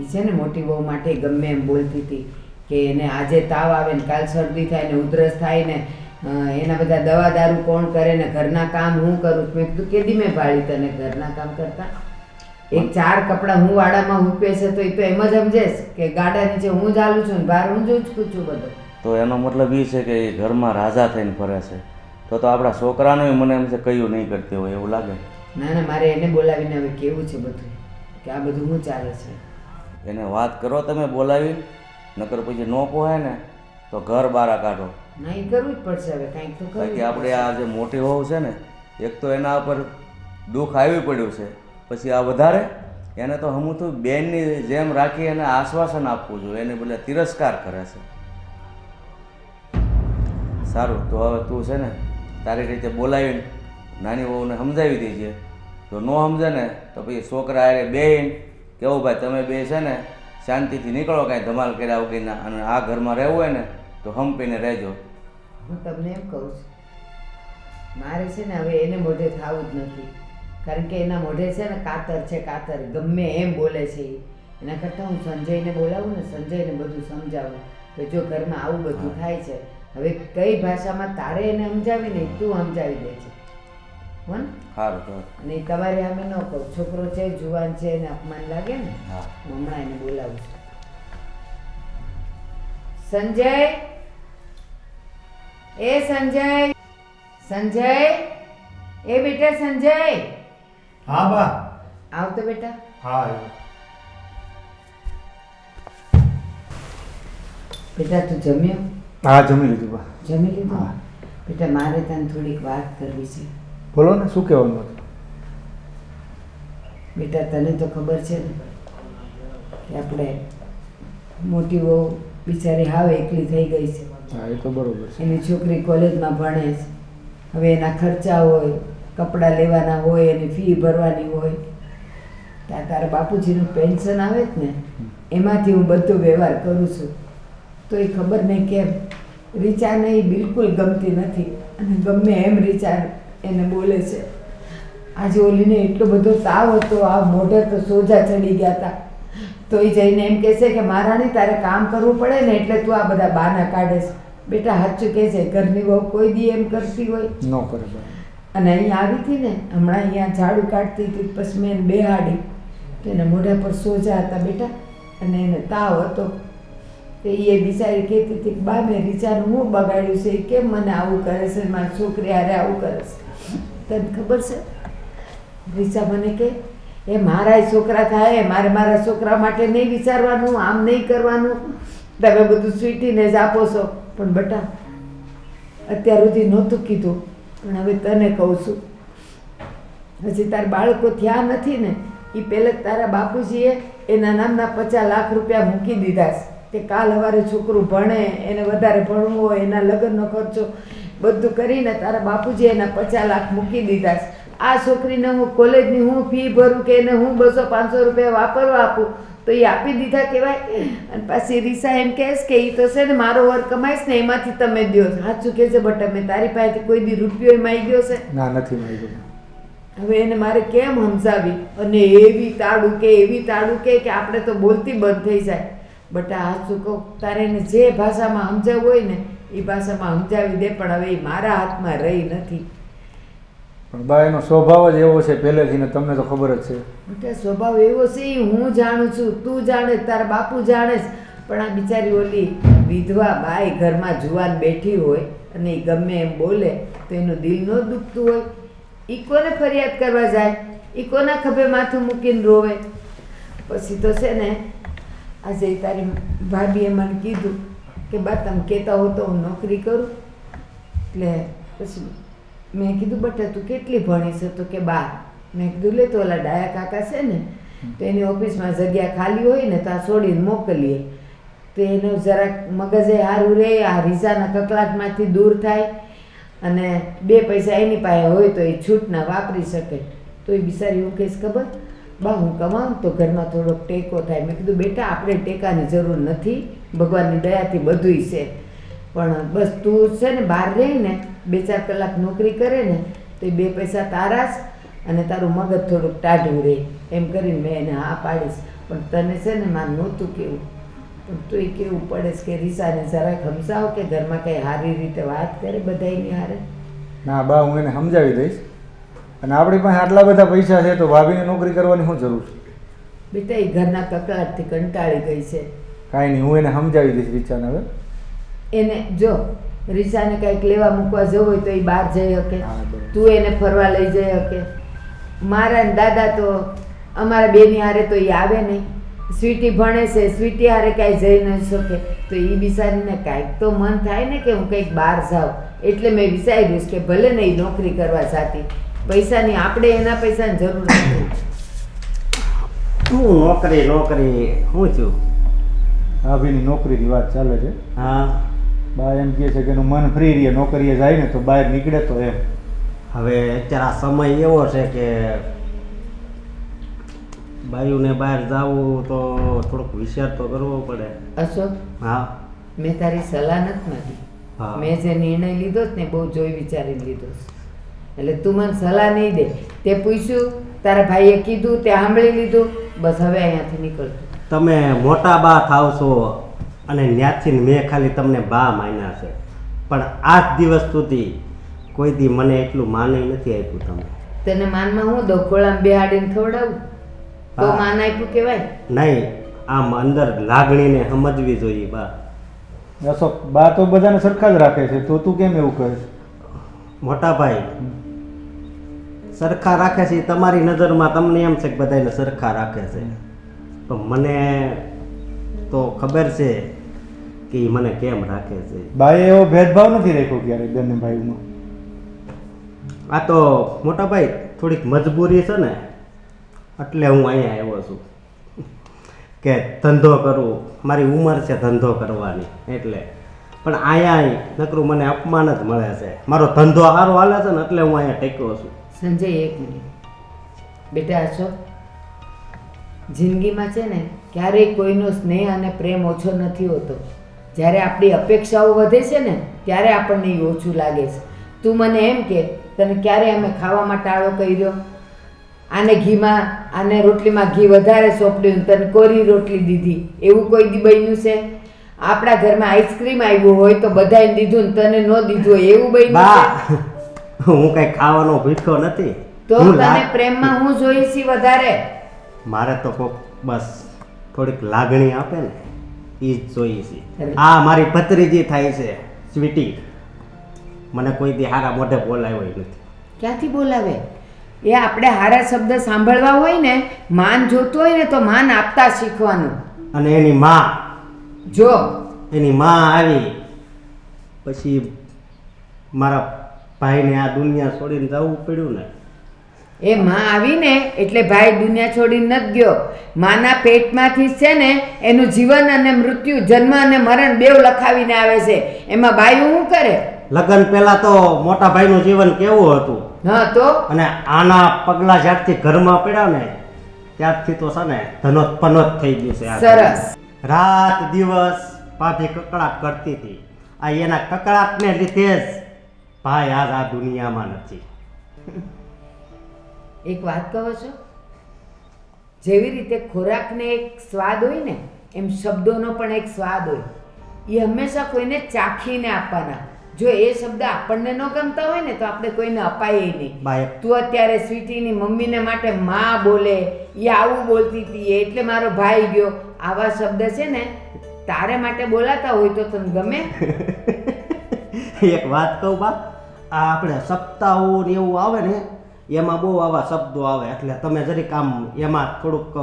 [SPEAKER 4] એ છે ને મોટી બહુ માટે ગમે એમ બોલતી હતી કે એને આજે તાવ આવે ને કાલ શરદી થાય ને ઉધરસ થાય ને એના બધા દવા દારૂ કોણ કરે ને ઘરના કામ હું કરું. મેં કીધું કેદી મેં ભાળી તને ઘરના કામ કરતા? એક 4 કપડાં હું વાડામાં હૂંપે છે તો એ તો એમ જ સમજેશ કે ગાડા નીચે હું જ હાલું છું ને બહાર હું જ ઉચકું છું બધું.
[SPEAKER 7] તો એનો મતલબ એ છે કે એ ઘરમાં રાજા થઈને ફરે છે. તો આપણા છોકરાનું મને એમ છે કયું નહીં કરતી હોય એવું લાગે.
[SPEAKER 4] ના ના, મારે એને બોલાવીને હવે કેવું છે બધું કે આ બધું શું ચાલે છે.
[SPEAKER 7] એને વાત કરો તમે બોલાવી, નકર પછી ન પોહાય ને તો ઘર બહાર કાઢો.
[SPEAKER 4] ના, એ કરવું જ પડશે હવે, કાંઈક તો કરવું જ
[SPEAKER 7] બાકી આપણે
[SPEAKER 4] પડશે.
[SPEAKER 7] આ જે મોટી હોવ છે ને, એક તો એના ઉપર દુઃખ આવી પડ્યું છે, પછી આ વધારે એને તો હમું બેનની જેમ રાખી એને આશ્વાસન આપવું જોઈએ, એને બદલે તિરસ્કાર કરે છે. સારું, તો હવે તું છે ને તારી રીતે બોલાવીને નાની વહુને સમજાવી દેજે. જો ન સમજે ને તો પછી છોકરા અરે બેન કેવું ભાઈ તમે બે છે ને શાંતિથી નીકળો કાંઈ ધમાલ કર્યા વગરના, અને આ ઘરમાં રહેવું હોય ને તો હંપીને રહેજો.
[SPEAKER 4] હું તમને એમ કહું છું, મારે છે ને હવે એને મોઢે થવું જ નથી. કારણ કે એના મોઢે છે ને કાતર છે, કાતર. ગમે એમ બોલે છે એ. એના કરતાં હું સંજયને બોલાવું ને, સંજયને બધું સમજાવું કે જો ઘરમાં આવું બધું થાય છે, હવે કઈ ભાષામાં તારે એને સમજાવી નહીં, તું સમજાવી દે છે. હો ને?
[SPEAKER 7] સારું તો
[SPEAKER 4] અને ઈ તમારે સામે ન કહું, છોકરો છે જુવાન છે એને અપમાન લાગે ને.
[SPEAKER 7] હા
[SPEAKER 4] હું હમણાં એને બોલાવું છું. સંજય, એ સંજય, સંજય, એ બેટા સંજય,
[SPEAKER 3] હા બા.
[SPEAKER 4] આવ તો બેટા.
[SPEAKER 3] હા
[SPEAKER 4] બેટા તું જમ્યો?
[SPEAKER 3] હા જમી લીધું બા.
[SPEAKER 4] જમી લીધું?
[SPEAKER 3] હા.
[SPEAKER 4] બેટા મારે તને થોડીક વાત કરવી છે.
[SPEAKER 3] બોલો ને, શું કહેવાનું હતું?
[SPEAKER 4] બેટા તને તો ખબર છે ને કે આપણે મોટી વહુ બિચારી હાવ એકલી થઈ ગઈ છે.
[SPEAKER 3] હા એ તો બરોબર છે.
[SPEAKER 4] એની છોકરી કોલેજમાં ભણે છે. હવે એના ખર્ચા હોય, કપડાં લેવાના હોય, એની ફી ભરવાની હોય. ત્યાં તારા બાપુજીનું પેન્શન આવે જ ને, એમાંથી હું બધો વ્યવહાર કરું છું. તો એ ખબર નહીં કેમ રીચાને એ બિલકુલ ગમતી નથી અને ગમે એમ રીચા એને બોલે છે. આજે ઓલીને એટલો બધો તાવ હતો, આ મોઢે તો સોજા ચડી ગયા હતા. તો એ જઈને એમ કહેશે કે મહારાણી તારે કામ કરવું પડે ને એટલે તું આ બધા બહાના કાઢે છે. બેટા સાચું કહે છે, ઘરની વહુ કોઈ દી એમ કરતી હોય?
[SPEAKER 3] ન કરે બા.
[SPEAKER 4] અને અહીંયા આવી હતી ને, હમણાં અહીંયા ઝાડુ કાઢતી હતી, પછી મેં એને બેહાડી તો એના મોઢા પર સોજા હતા બેટા, અને એને તાવ હતો. તો એ બિચારી કહેતી હતી કે બા મેં રીચાનું હું બગાડ્યું છે, એ કેમ મને આવું કરે છે, મારી છોકરી હારે આવું કરે છે. તને ખબર છે? રીચા મને કહે એ મારા છોકરા થાય, મારે મારા છોકરા માટે નહીં વિચારવાનું, આમ નહીં કરવાનું, તમે બધું સ્વીટીને જ આપો છો. પણ બેટા અત્યાર સુધી નહોતું કીધું, પણ હવે તને કહું છું. હજી તાર બાળકો થયા નથી ને, એ પહેલાં તારા બાપુજીએ એના નામના 50 લાખ રૂપિયા મૂકી દીધા છે કે કાલ સવારે છોકરું ભણે, એને વધારે ભણવું હોય, એના લગ્નનો ખર્ચો બધું કરીને તારા બાપુજીએ એના 50 લાખ મૂકી દીધા છે. આ છોકરીને હું કોલેજની હું ફી ભરું કે એને હું 200-500 રૂપિયા વાપરવા આપું તો એ આપી દીધા કહેવાય? અને પાછી રીસા એમ કહેશ કે એ તો છે ને મારો વર કમાઈશ ને એમાંથી તમે દો. સાચું કહે છે બટા, મેં તારી પાસેથી કોઈ દી રૂપિયો માગી ગયો છે?
[SPEAKER 3] ના નથી મારી.
[SPEAKER 4] હવે એને મારે કેમ સમજાવી? અને એવી તાળું કે આપણે તો બોલતી બંધ થઈ જાય. બટા સાચું કહું, તારે એને જે ભાષામાં સમજાવવું હોય ને એ ભાષામાં સમજાવી દે, પણ હવે એ મારા હાથમાં રહી નથી.
[SPEAKER 3] પણ બા એનો સ્વભાવ જ એવો છે પહેલેથી ને, તમને તો ખબર જ છે.
[SPEAKER 4] બેટા સ્વભાવ એવો છે એ હું જાણું છું, તું જાણે, તારા બાપુ જાણે છે. પણ આ બિચારી ઓલી વિધવા બાઈ ઘરમાં જુવાન બેઠી હોય અને એ ગમે એમ બોલે તો એનું દિલ ન દુખતું હોય? એ કોને ફરિયાદ કરવા જાય? એ કોના ખભે માથું મૂકીને રોવે? પછી તો છે ને આજે તારી ભાભીએ મને કીધું કે બા તમે કહેતા હો તો હું નોકરી કરું. એટલે પછી મેં કીધું બટા તું કેટલી ભણી છે? તો કે 12. મેં કીધું લે તો ઓલા ડાયા કાકા છે ને, તો એની ઓફિસમાં જગ્યા ખાલી હોય ને તો આ છોડીને મોકલીએ તો એનું જરાક મગજે સારું રહે, આ રીસાના કકળાટમાંથી દૂર થાય અને 2 પૈસા એની પાસે હોય તો એ છૂટના વાપરી શકે. તો એ બિચારી હું કહીશ ખબર બા હું કમાઉં તો ઘરમાં થોડોક ટેકો થાય. મેં કીધું બેટા આપણે ટેકાની જરૂર નથી, ભગવાનની દયાથી બધુંય છે, પણ બસ તું છે ને બહાર રહી ને 2-4 કલાક નોકરી કરે ને તો એ 2 પૈસા તારા જ અને તારું મગજ થોડુંક ટાઢું રહે. એમ કરીને મેં એને હા પાડીશ. પણ તને છે ને મારે નહોતું કેવું, પણ તું એ કેવું પડે છે કે રીસાને જરાક સમજાવ કે ઘરમાં કંઈ સારી રીતે વાત કરે બધાયની હારે.
[SPEAKER 3] ના બા હું એને સમજાવી દઈશ. અને આપણી પાસે આટલા બધા પૈસા છે તો ભાભીને નોકરી કરવાની શું જરૂર છે?
[SPEAKER 4] બેટા એ ઘરના કકળાટથી કંટાળી ગઈ છે.
[SPEAKER 3] કાંઈ નહીં, હું એને સમજાવી દઈશ રીચાને. હવે
[SPEAKER 4] એને જો રીસાને કંઈક લેવા મૂકવા જવું હોય તો એ બહાર જઈ શકે,
[SPEAKER 3] હા, બરાબર.
[SPEAKER 4] તું એને ફરવા લઈ જઈ શકે. મારા ને દાદા તો અમારા બેની હારે તો એ આવે નહીં. સ્વીટી ભણે છે, સ્વીટી હારે કાંઈ જઈ ન શકે તો એ બિચારીને કાંઈક તો મન થાય ને કે હું કંઈક બહાર જાઉં. એટલે મેં વિચાર્યું કે ભલે ને એ નોકરી કરવા જાતી, પૈસાની આપણે એના પૈસાની જરૂર નથી.
[SPEAKER 6] હું નોકરી હું છું.
[SPEAKER 3] ભાભીની નોકરીની વાત ચાલે છે.
[SPEAKER 6] હા
[SPEAKER 3] બા એમ કહે છે કે એનું મન ફ્રી રહે, નોકરીએ જાય ને તો બહાર નીકળે તો એમ.
[SPEAKER 6] હવે અત્યારે આ સમય એવો છે કે બાયુને બહાર જવું તો થોડોક વિચાર તો કરવો પડે.
[SPEAKER 4] અશોક
[SPEAKER 6] હા
[SPEAKER 4] મેં તારી સલાહ નથી માંગી.
[SPEAKER 6] હા.
[SPEAKER 4] મેં જે નિર્ણય લીધો છે ને બહુ જોઈ વિચારીને લીધો છે. એટલે તું મને સલાહ નહીં દે. તે પૂછ્યું, તારા ભાઈએ કીધું, તે સાંભળી લીધું, બસ હવે અહીંયાથી નીકળતું.
[SPEAKER 6] તમે મોટા બા થાવ છો અને ત્યાંથી મેં ખાલી તમને બા માન્યા છે, પણ આજ દિવસ સુધી કોઈ દી મને એટલું માને નથી આપ્યું તમે.
[SPEAKER 4] તને માનમાં હું દો ખોળામાં બેહાડીને ખવડાવું તો માન આપ્યું કહેવાય?
[SPEAKER 6] નહીં, આમ અંદર લાગણીને સમજવી જોઈએ બા.
[SPEAKER 3] અશોક બા તો બધાને સરખા જ રાખે છે, તો તું કેમ એવું કહે છે?
[SPEAKER 6] મોટા ભાઈ સરખા રાખે છે એ તમારી નજરમાં તમને એમ છે કે બધાને સરખા રાખે છે, પણ મને તો ખબર છે કે ઈ મને કેમ રાખે છે.
[SPEAKER 3] બાએ એવો ભેદભાવ નથી રાખ્યો ક્યારેય બંને ભાઈઓમાં.
[SPEAKER 6] આ તો મોટા ભાઈ થોડીક મજબૂરી છે ને એટલે હું અહીંયા આવ્યો છું કે ધંધો કરું, મારી ઉંમર છે ધંધો કરવાની એટલે. પણ અહીંયા નકરું મને અપમાન જ મળે છે. મારો ધંધો સારો હાલે છે ને એટલે હું અહીંયા ટેક્યો છું.
[SPEAKER 4] સંજય એક મિનિટ બેટા, અશોક જિંદગીમાં છે ને ક્યારેય કોઈનો સ્નેહ અને પ્રેમ ઓછો નથી હોતો. જ્યારે આપણી અપેક્ષાઓ વધે છે ને ત્યારે આપણને એ ઓછું લાગે છે. તું મને એમ કે તને ક્યારે અમે ખાવામાં ટાળો કર્યો? આને ઘીમાં આને રોટલીમાં ઘી વધારે સોંપડ્યું, તને કોરી રોટલી દીધી, એવું કોઈ દી બન્યું છે? આપણા ઘરમાં આઈસ્ક્રીમ આવ્યું હોય તો બધાને દીધું ને તને ન દીધું હોય એવું બન્યું છે?
[SPEAKER 6] બા હું કઈ ખાવાનો ભૂખ્યો નથી.
[SPEAKER 4] તો
[SPEAKER 6] હું
[SPEAKER 4] તને
[SPEAKER 6] લાગ-
[SPEAKER 4] પ્રેમમાં હું જોઈ છી વધારે?
[SPEAKER 6] મારે તો કોક બસ થોડીક લાગણી આપે ને એ જ જોઈએ છે.
[SPEAKER 4] અરે.
[SPEAKER 6] આ મારી ભત્રીજી થાય છે સ્વીટી, મને કોઈ દી હારા મોઢે બોલાવ્યો નથી.
[SPEAKER 4] ક્યાંથી બોલાવે? એ આપણે હારા શબ્દ સાંભળવા હોય ને, માન જોતું હોય ને તો માન આપતા શીખવાનું.
[SPEAKER 6] અને એની માં
[SPEAKER 4] જો
[SPEAKER 6] આવી પછી મારા ભાઈને આ દુનિયા છોડીને જવું પડ્યું ને.
[SPEAKER 4] એ માં આવીને એટલે ભાઈ દુનિયા છોડીને નથી ગયો. માના પેટમાંથી જ છે ને એનું જીવન અને મૃત્યુ, જન્મ અને મરણ બેવ લખાવીને આવે છે. એમાં બાયું શું કરે?
[SPEAKER 6] લગ્ન પહેલા તો મોટા ભાઈનું જીવન કેવું હતું,
[SPEAKER 4] હા તો
[SPEAKER 6] અને આના પગલા જ્યારથી ઘરમાં પડ્યા ને ત્યારથી તો છે ને ધનોત પનોત થઈ ગયું છે આ.
[SPEAKER 4] સરસ.
[SPEAKER 6] રાત દિવસ ભાભી કકડાટ કરતી હતી. આ એના કકડાટને લીધે જ ભાઈ આજ આ દુનિયામાં નથી.
[SPEAKER 4] એક વાત કહો છો, જેવી રીતે ખોરાકને એક સ્વાદ હોય ને એમ શબ્દોનો પણ એક સ્વાદ હોય. એ હંમેશા કોઈને ચાખીને આપવાના. જો એ શબ્દ આપણને ન ગમતા હોય ને તો આપણે કોઈને અપાય નહીં.
[SPEAKER 6] બાય
[SPEAKER 4] તું અત્યારે સ્વીટીની મમ્મીને માટે માં બોલે, એ આવું બોલતી હતી એટલે મારો ભાઈ ગયો, આવા શબ્દ છે ને તારે માટે બોલાતા હોય તો તને ગમે?
[SPEAKER 6] એક વાત કહું બા, આ આપણે સપ્તાહો ને એવું આવે ને એમાં બહુ આવા શબ્દો આવે, એટલે તમે જરીક આમ એમાં થોડુંક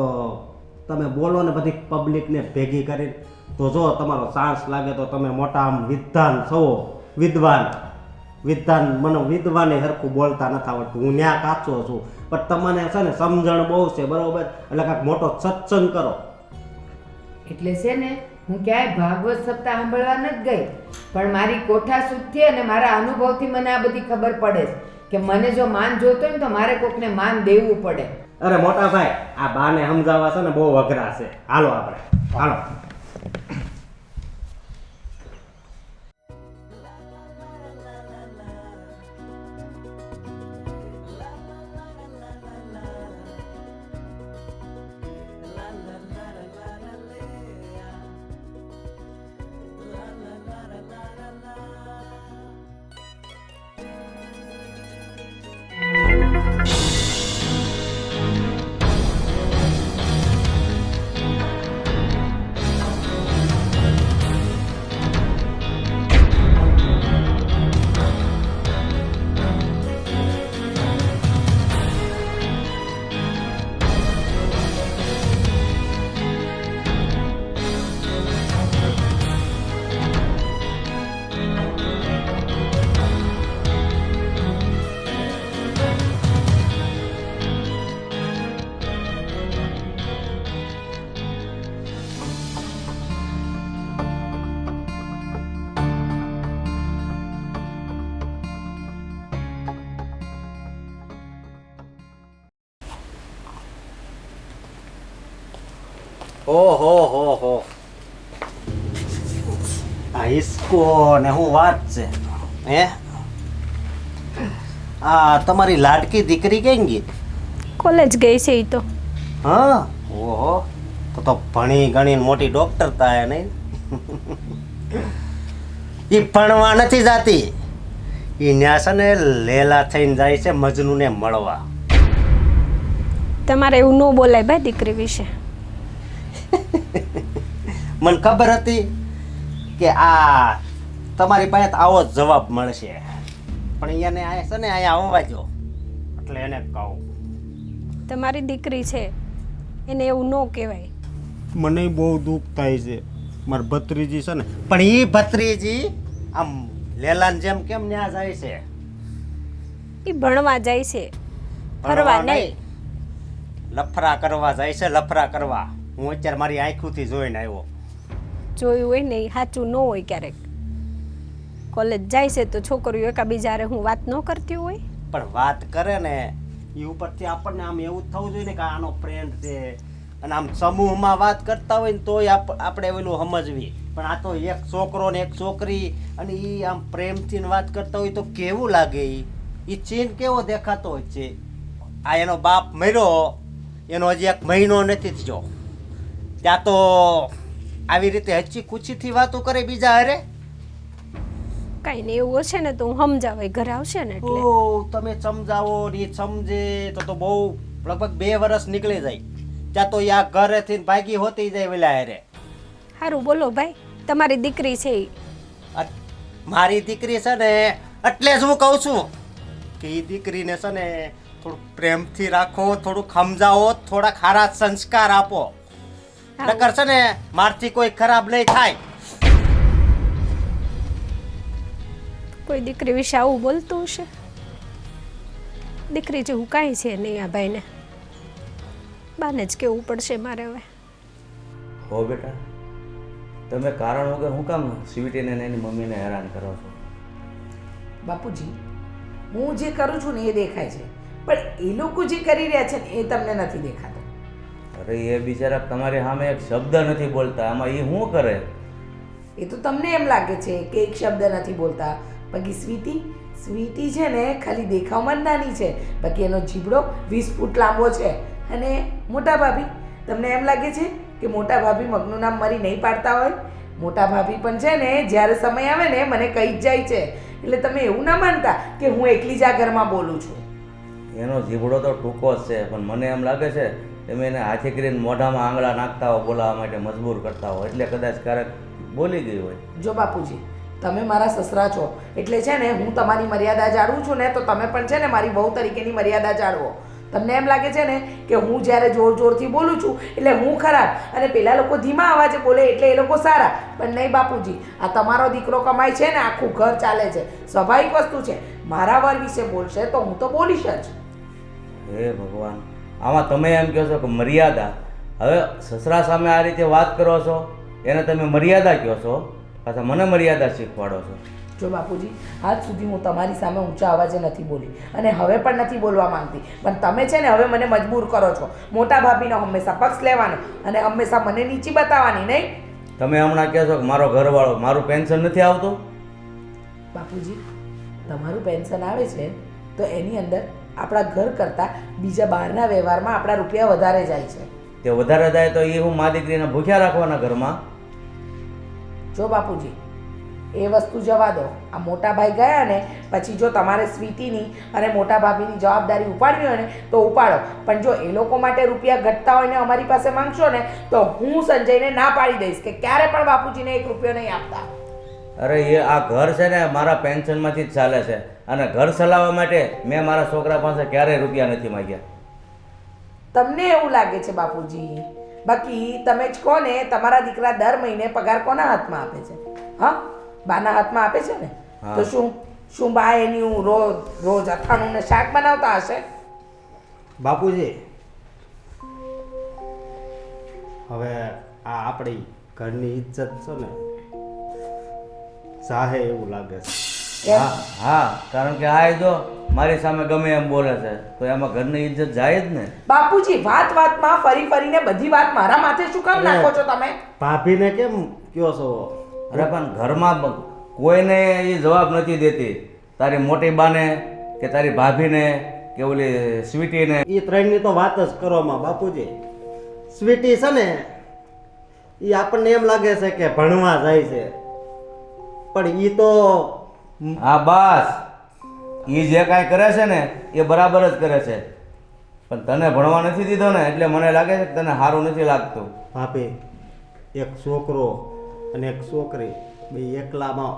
[SPEAKER 6] તમે બોલો ને બધી પબ્લિકને ભેગી કરીને તો જો તમારો સાહસ લાગે તો તમે મોટા આમ વિદ્વાન છો. વિદ્વાન મને વિદ્વાને હરખું બોલતા નથી આવડતું, હું ન્યા કાચો છું, પણ તમને છે ને સમજણ બહુ છે બરોબર, એટલે કાંઈક મોટો સત્સંગ કરો.
[SPEAKER 4] એટલે છે ને હું ક્યાંય ભાગવત સપ્તાહ સાંભળવા નથી ગઈ, પણ મારી કોઠા સુધથી અને મારા અનુભવથી મને આ બધી ખબર પડે છે કે મને જો માન જોતો હોય ને તો મારે કોકને માન દેવું પડે.
[SPEAKER 6] અરે મોટા ભાઈ, આ બાને સમજાવવા છે ને બહુ અઘરા છે. હાલો આપણે હાલો. ઓહો આ હિસ્કો ને હું વાત છે હે. આ તમારી લાડકી દીકરી કેમ ગઈ?
[SPEAKER 2] કોલેજ ગઈ છે એ તો.
[SPEAKER 6] હા ઓહો, તો ભણી ગણીને મોટી ડોક્ટર થાય નહીં. એ ભણવા નથી જાતી, એ ન્યા છે ને લેલા થઈને જાય છે મજનૂને મળવા.
[SPEAKER 2] તમારે એવું ન બોલાય ભાઈ દીકરી વિશે.
[SPEAKER 6] મને ખબર હતી કે આ તમારી પાસે આવો જ જવાબ મળશે, પણ એને આ છે ને અહીંયા આવવા જો એટલે એને કહું.
[SPEAKER 2] તમારી દીકરી છે એને એવું ન કહેવાય.
[SPEAKER 6] મને બહુ દુઃખ થાય છે, મારા ભત્રીજી છે ને, પણ એ ભત્રીજી આમ લેલાન જેમ કેમ ન્યા જાય છે?
[SPEAKER 2] એ ભણવા જાય છે, ફરવા નહીં.
[SPEAKER 6] લફરા કરવા જાય છે, લફરા કરવા. હું અત્યારે મારી આંખોથી જોઈને આવ્યો.
[SPEAKER 2] જોયું હોય ને એ સાચું ન હોય. ક્યારેક કોલેજ જાય છે તો છોકરીઓ એકાબીજા હારે હું વાત ન કરતી હોય.
[SPEAKER 6] પણ વાત કરે ને એ ઉપરથી આપણને આમ એવું જ થવું જોઈએ ને કે આનો ફ્રેન્ડ છે, અને આમ સમૂહમાં વાત કરતા હોય ને તોય આપણે ઓલું સમજવી. પણ આ તો એક છોકરો ને એક છોકરી, અને એ આમ પ્રેમથી વાત કરતા હોય તો કેવું લાગે? એ ચીન કેવો દેખાતો હોય છે? આ એનો બાપ મર્યો, એનો હજી 1 મહિનો નથી થયો, ત્યાં તો આવી રીતે હચી કુચીથી વાતો કરે બીજા હારે.
[SPEAKER 2] કાંઈ ને એવું હશે ને તો હું સમજાવાય, ઘરે આવશે ને એટલે.
[SPEAKER 6] ઓ તમે સમજાવો ને ઈ સમજે તો બહુ લગભગ 2 વર્ષ નીકળી જાય. ત્યાં તો આ ઘરેથી ભાગી હોતી જાય વેલા હારે.
[SPEAKER 2] સારું બોલો ભાઈ, તમારી દીકરી છે ઈ.
[SPEAKER 6] મારી દીકરી છે ને, એટલે જ હું કહું છું કે એ દીકરીને છે ને થોડુંક પ્રેમથી રાખો, થોડુંક સમજાવો, થોડા ખારા સંસ્કાર આપો. નકર છે ને મારથી કોઈ ખરાબ નહીં થાય.
[SPEAKER 2] કોઈ દીકરી વિશે આવું બોલતું હશે? દીકરી જેવું કાંઈ છે નહીં આ ભાઈને. બાને જ કેવું પડશે મારે હવે.
[SPEAKER 7] હો બેટા, તમે કારણ વગર હું કામ સ્વીટીને ને એની મમ્મીને હેરાન કરો છો?
[SPEAKER 1] બાપુજી, હું જે કરું છું ને એ દેખાય છે, પણ એ લોકો જે કરી રહ્યા છે ને એ તમને નથી દેખાતો.
[SPEAKER 7] અરે એ બિચારા તમારી સામે એક શબ્દ નથી બોલતા, આમાં એ શું કરે?
[SPEAKER 1] એ તો તમને એમ લાગે છે કે એક શબ્દ નથી બોલતા, બાકી સ્વીટી છે ને ખાલી દેખાવમાં જ નાની છે, બાકી એનો જીબડો 20 ફૂટ લાંબો છે. અને મોટા ભાભી, તમને એમ લાગે છે કે મોટા ભાભી મગનું નામ મારી નહીં પાડતા હોય? મોટા ભાભી પણ છે ને જ્યારે સમય આવે ને મને કહી જ જાય છે. એટલે તમે એવું ના માનતા કે હું એકલી જ આ ઘરમાં બોલું છું.
[SPEAKER 7] એનો જીભડો તો ટૂંકો જ છે, પણ મને એમ લાગે છે તમે એને હાથે કરીને મોઢામાં આંગળા નાખતા હો, બોલાવવા માટે મજબૂર કરતા હો, એટલે કદાચ ક્યારેક બોલી ગઈ હોય.
[SPEAKER 1] જો બાપુજી, તમે મારા સસરા છો એટલે છે ને હું તમારી મર્યાદા જાળવું છું ને, તો તમે પણ છે ને મારી વહુ તરીકેની મર્યાદા જાળવો. તમને એમ લાગે છે ને કે હું જ્યારે જોર જોરથી બોલું છું એટલે હું ખરાબ, અને પેલા લોકો ધીમા અવાજે બોલે એટલે એ લોકો સારા. પણ નહીં બાપુજી, આ તમારો દીકરો કમાય છે ને આખું ઘર ચાલે છે, સ્વાભાવિક વસ્તુ છે. મારા વર વિશે બોલશે તો હું તો બોલીશ જ.
[SPEAKER 7] હે ભગવાન, આમાં તમે એમ કહો છો કે મર્યાદા? હવે સસરા સામે આ રીતે વાત કરો છો, એને તમે મર્યાદા કહો છો, પાછા મને મર્યાદા શીખવાડો છો.
[SPEAKER 1] જો બાપુજી, આજ સુધી હું તમારી સામે ઊંચા અવાજે નથી બોલી અને હવે પણ નથી બોલવા માંગતી, પણ તમે છે ને હવે મને મજબૂર કરો છો. મોટા ભાભીનો હંમેશા પક્ષ લેવાનો અને હંમેશા મને નીચી બતાવવાની, નહીં?
[SPEAKER 7] તમે હમણાં કહો છો કે મારો ઘરવાળો, મારું પેન્શન નથી આવતું?
[SPEAKER 1] બાપુજી, તમારું પેન્શન આવે છે તો એની અંદર આપણા ઘર કરતાં બીજા બહારના વ્યવહારમાં આપણા રૂપિયા વધારે જાય છે.
[SPEAKER 7] તે વધારે જાય તો એ હું મા દીકરીને ભૂખ્યા રાખવાના ઘરમાં?
[SPEAKER 1] જો બાપુજી, એ વસ્તુ જવા દો. આ મોટા ભાઈ ગયા ને પછી જો તમારે સ્વીટીની અને મોટા ભાભીની જવાબદારી ઉપાડવી હોય ને તો ઉપાડો, પણ જો એ લોકો માટે રૂપિયા ઘટતા હોય ને અમારી પાસે માંગશો ને તો હું સંજયને ના પાડી દઈશ કે ક્યારે પણ બાપુજીને 1 રૂપિયો નહીં આપતા.
[SPEAKER 7] અરે એ આ ઘર છે ને મારા પેન્શનમાંથી જ ચાલે છે, અને ઘર ચલાવવા માટે મેં મારા છોકરા પાસે ક્યારેય રૂપિયા નથી માંગ્યા.
[SPEAKER 1] તમને એવું લાગે છે બાપુજી, બાકી તમે જ કહો ને તમારા દીકરા દર મહિને પગાર કોના હાથમાં આપે છે? હા, બાના હાથમાં આપે છે ને? તો શું બા એની રોજ અથાણું ને શાક બનાવતા હશે?
[SPEAKER 6] બાપુજી, હવે આ આપણી ઘરની ઇજ્જત છે ને સાહે એવું લાગે છે.
[SPEAKER 7] હા હા, કારણ કે આ જો મારી સામે ગમે એમ બોલે છે તો એમાં ઘરની ઇજ્જત જાય જ ને.
[SPEAKER 1] બાપુજી, વાતમાં ફરી ફરીને બધી વાત મારા માથે શું કામ નાખો છો તમે?
[SPEAKER 6] ભાભીને કેમ કયો છો?
[SPEAKER 7] અરે પણ ઘરમાં કોઈને એ જવાબ નથી દેતી, તારી મોટી બાને કે તારી ભાભીને કે ઓલી સ્વીટીને.
[SPEAKER 6] એ ત્રણની તો વાત જ કરવામાં બાપુજી. સ્વીટી છે ને એ આપણને એમ લાગે છે કે ભણવા જાય છે, પણ એ તો
[SPEAKER 7] હા બસ, એ જે કાંઈ કરે છે ને એ બરાબર જ કરે છે, પણ તને ભણવા નથી દીધો ને એટલે મને લાગે છે કે તને સારું નથી લાગતું.
[SPEAKER 6] ભાભી, એક છોકરો અને એક છોકરી બે એકલામાં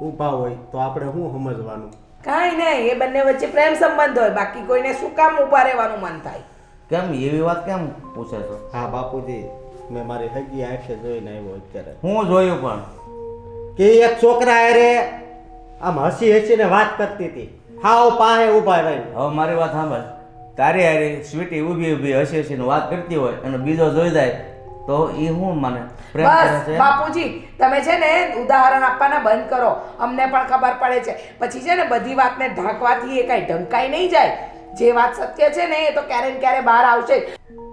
[SPEAKER 6] ઊભા હોય તો આપણે શું સમજવાનું?
[SPEAKER 1] કાંઈ નહીં, એ બંને વચ્ચે પ્રેમ સંબંધ હોય, બાકી કોઈને શું કામ ઊભા રહેવાનું મન થાય?
[SPEAKER 7] કેમ એવી વાત કેમ પૂછે છો?
[SPEAKER 6] હા બાપુજી, મેં મારી હગી આંખે જોઈને આવ્યો અત્યારે
[SPEAKER 7] હું જોયું પણ
[SPEAKER 6] કે એક છોકરા અરે આમ હસી હસીને વાત કરતી હતી, હાવ પાસે ઊભા રહી.
[SPEAKER 7] હવે મારી વાત સાંભળ. તારી હારી સ્વીટી ઊભી ઊભી હસી હસીને વાત કરતી હોય અને બીજો જોઈ જાય તો એ શું માને? પ્રેમ કરે
[SPEAKER 1] બસ
[SPEAKER 7] છે?
[SPEAKER 1] બાપુજી, તમે છે ને ઉદાહરણ આપવાના બંધ કરો. અમને પણ ખબર પડે છે. પછી છે ને બધી વાતને ઢાંકવાથી એ કાંઈ ઢંકાઈ નહીં જાય. જે વાત સત્ય છે ને એ તો ક્યારે ને ક્યારે બહાર આવશે જ.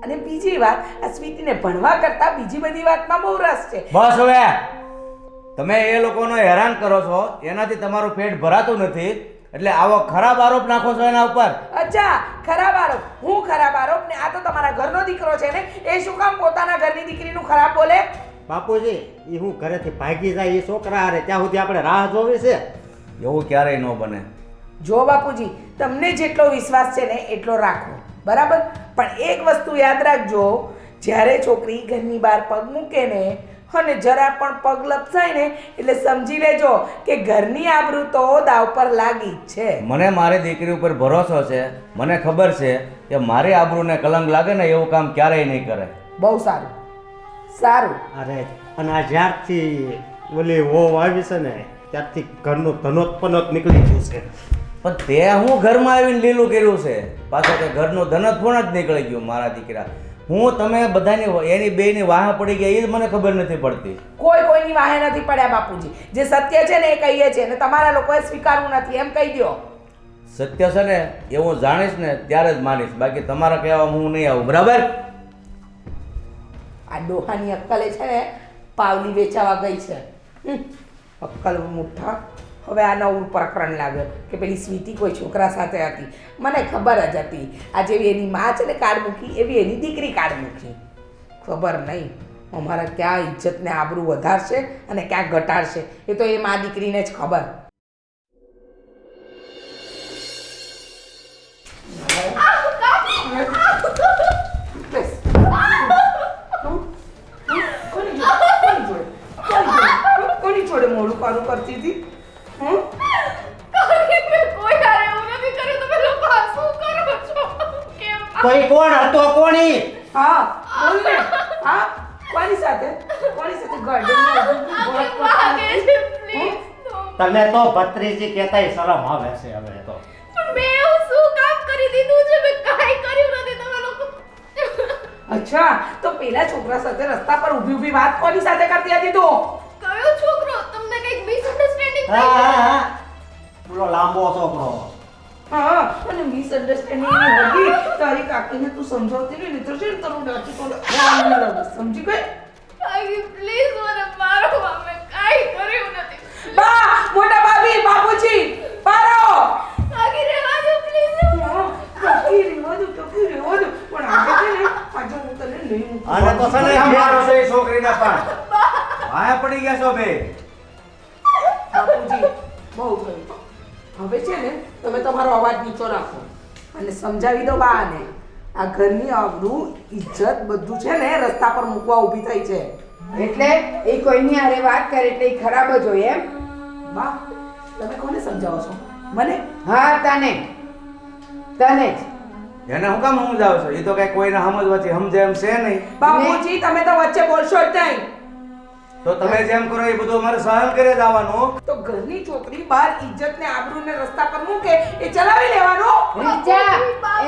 [SPEAKER 1] અને બીજી વાત, આ સ્વીટીને ભણવા કરતા બીજી બધી વાતમાં બહુ રસ છે.
[SPEAKER 7] બસ હવે તમે એ લોકોને હેરાન કરો છો, એનાથી તમારું પેટ ભરાતું નથી, એટલે આવો ખરાબ આરોપ નાખો છો એના ઉપર.
[SPEAKER 1] અચ્છા, ખરાબ આરોપ? હું ખરાબ આરોપ? ને આ તો તમારા ઘરનો દીકરો છે ને, એ શું કામ પોતાના ઘરની દીકરીનું ખરાબ બોલે?
[SPEAKER 6] બાપુજી, એ હું ઘરેથી ભાગી જાય એ છોકરા હારે ત્યાં સુધી આપણે રાહ જોવી છે?
[SPEAKER 7] એવું ક્યારેય ન બને.
[SPEAKER 1] જો બાપુજી, તમને જેટલો વિશ્વાસ છે ને એટલો રાખો, બરાબર? પણ એક વસ્તુ યાદ રાખજો, જ્યારે છોકરી ઘરની બહાર પગ મૂકે ને અને જરા પણ પગ લપસાય ને એટલે સમજી લેજો કે ઘરની આબરૂ તો દાવ પર લાગી જ છે.
[SPEAKER 7] મને મારી દીકરી ઉપર ભરોસો છે. મને ખબર છે કે મારી આબરૂને કલંક લાગે ને એવું કામ ક્યારેય નહીં કરે.
[SPEAKER 1] બહુ સારું, સારું.
[SPEAKER 6] અરે અને આ જ્યારથી ઓલી વહુ આવી છે ને ત્યારથી ઘરનું ધનોત નીકળી ગયું છે.
[SPEAKER 7] પણ તે હું ઘરમાં આવીને લીલું કર્યું છે? પાછો કે ઘરનું ધનત પણ જ નીકળી ગયું મારા દીકરા. હું તમે બધાની એની બેની વાહ પડી ગયા એ જ મને ખબર નથી પડતી.
[SPEAKER 1] કોઈ કોઈની વાહે નથી પડ્યા બાપુજી. જે સત્ય છે ને એ કહીએ છે ને તમારા લોકોએ સ્વીકારવું નથી, એમ કહી દો.
[SPEAKER 7] સત્ય છે ને એ હું જાણીશ ને ત્યારે જ માનીશ, બાકી તમારા કહેવામાં હું નહીં આવું, બરાબર?
[SPEAKER 1] આ ડોહાની અક્કલે છે ને પાવલી વેચાવા ગઈ છે. અક્કલ મુઠ્ઠા. હવે આ નવું પ્રકરણ લાવ્યો કે પેલી સ્વીટી કોઈ છોકરા સાથે હતી. મને ખબર જ હતી, આ જેવી એની માં છે ને કાર્ડ મૂકી એવી એની દીકરી કાર્ડ મૂકી. ખબર નહીં અમારા ક્યાં ઇજ્જતને આબરૂ વધારશે અને ક્યાં ઘટાડશે, એ તો એ માં દીકરીને જ ખબર. કોની જોડે મોડું પાડું કરતી હતી?
[SPEAKER 5] કોઈ હારે એવું નથી કર્યું. તમે લોકો આ શું કરો છો? કેમ?
[SPEAKER 6] કોઈ કોણ હતો? કોણી?
[SPEAKER 1] હા બોલ ને. હા, કોની સાથે? કોની સાથે
[SPEAKER 5] આગે ભાગે છે, please.
[SPEAKER 6] તમે તો ભત્રીજી કહેતાય શરમ આવે છે હવે તો.
[SPEAKER 5] પણ મેં એવું શું કામ કરી દીધું છે? મેં કાંઈ કર્યું નથી. તમે લોકો
[SPEAKER 1] અચ્છા, તો પેલા છોકરા સાથે રસ્તા પર ઊભી ઊભી વાત કોની સાથે કરતી હતી તું?
[SPEAKER 5] કયો છોકરો? તમને કંઈક મિસઅન્ડરસ્ટેન્ડિંગ
[SPEAKER 6] હા
[SPEAKER 5] થઈ
[SPEAKER 6] હા
[SPEAKER 5] છે?
[SPEAKER 6] હા, પેલો લાંબો છોકરો.
[SPEAKER 1] હા, અને મિસઅન્ડરસ્ટેન્ડિંગ હતી તારી કાકીને તું સમજાવતી નહીં તો છે ને તારું ડાચું તો સમજી ગઈ?
[SPEAKER 5] કાકી પ્લીઝ મને મારો. મેં કાંઈ કર્યું નથી.
[SPEAKER 1] બા, મોટા ભાભી, બાપુજી, પારો.
[SPEAKER 5] કાકી રહેવા દો પ્લીઝ.
[SPEAKER 1] ટકી રેવા દો, પણ આજે છે ને આજે હું તને નહીં મૂકું.
[SPEAKER 6] અને તો છે ને
[SPEAKER 7] કેમ મારો છો એ છોકરીને પણ? વાહ પડી ગયા છો બે.
[SPEAKER 1] બાપુજી, બહુ થયું. હવે છે ને તમે તમારો અવાજ નીચો રાખો અને સમજાવી દો બાને. આ ઘરની આબરૂ, ઇજ્જત બધું છે ને રસ્તા પર મૂકવા ઊભી થઈ છે.
[SPEAKER 4] એટલે એ કોઈની હારે વાત કરે એટલે એ ખરાબ જ હોય એમ?
[SPEAKER 1] બા, તમે કોને સમજાવો છો? મને?
[SPEAKER 4] હા, તને જ.
[SPEAKER 7] એને હું કામ સમજાવો છો? એ તો કઈ કોઈને સમજવાથી સમજે એમ છે નહીં.
[SPEAKER 1] બાપુજી, તમે તો વચ્ચે બોલશો જ નહીં.
[SPEAKER 7] તો તમે જેમ કરો એ બધું અમારે સહન કરે જવાનું.
[SPEAKER 1] તો ઘરની છોકરી બહાર ઇજ્જત ને આબરૂ ને રસ્તા પર મૂકે એ ચલાવી લેવાનું.
[SPEAKER 4] રીચા,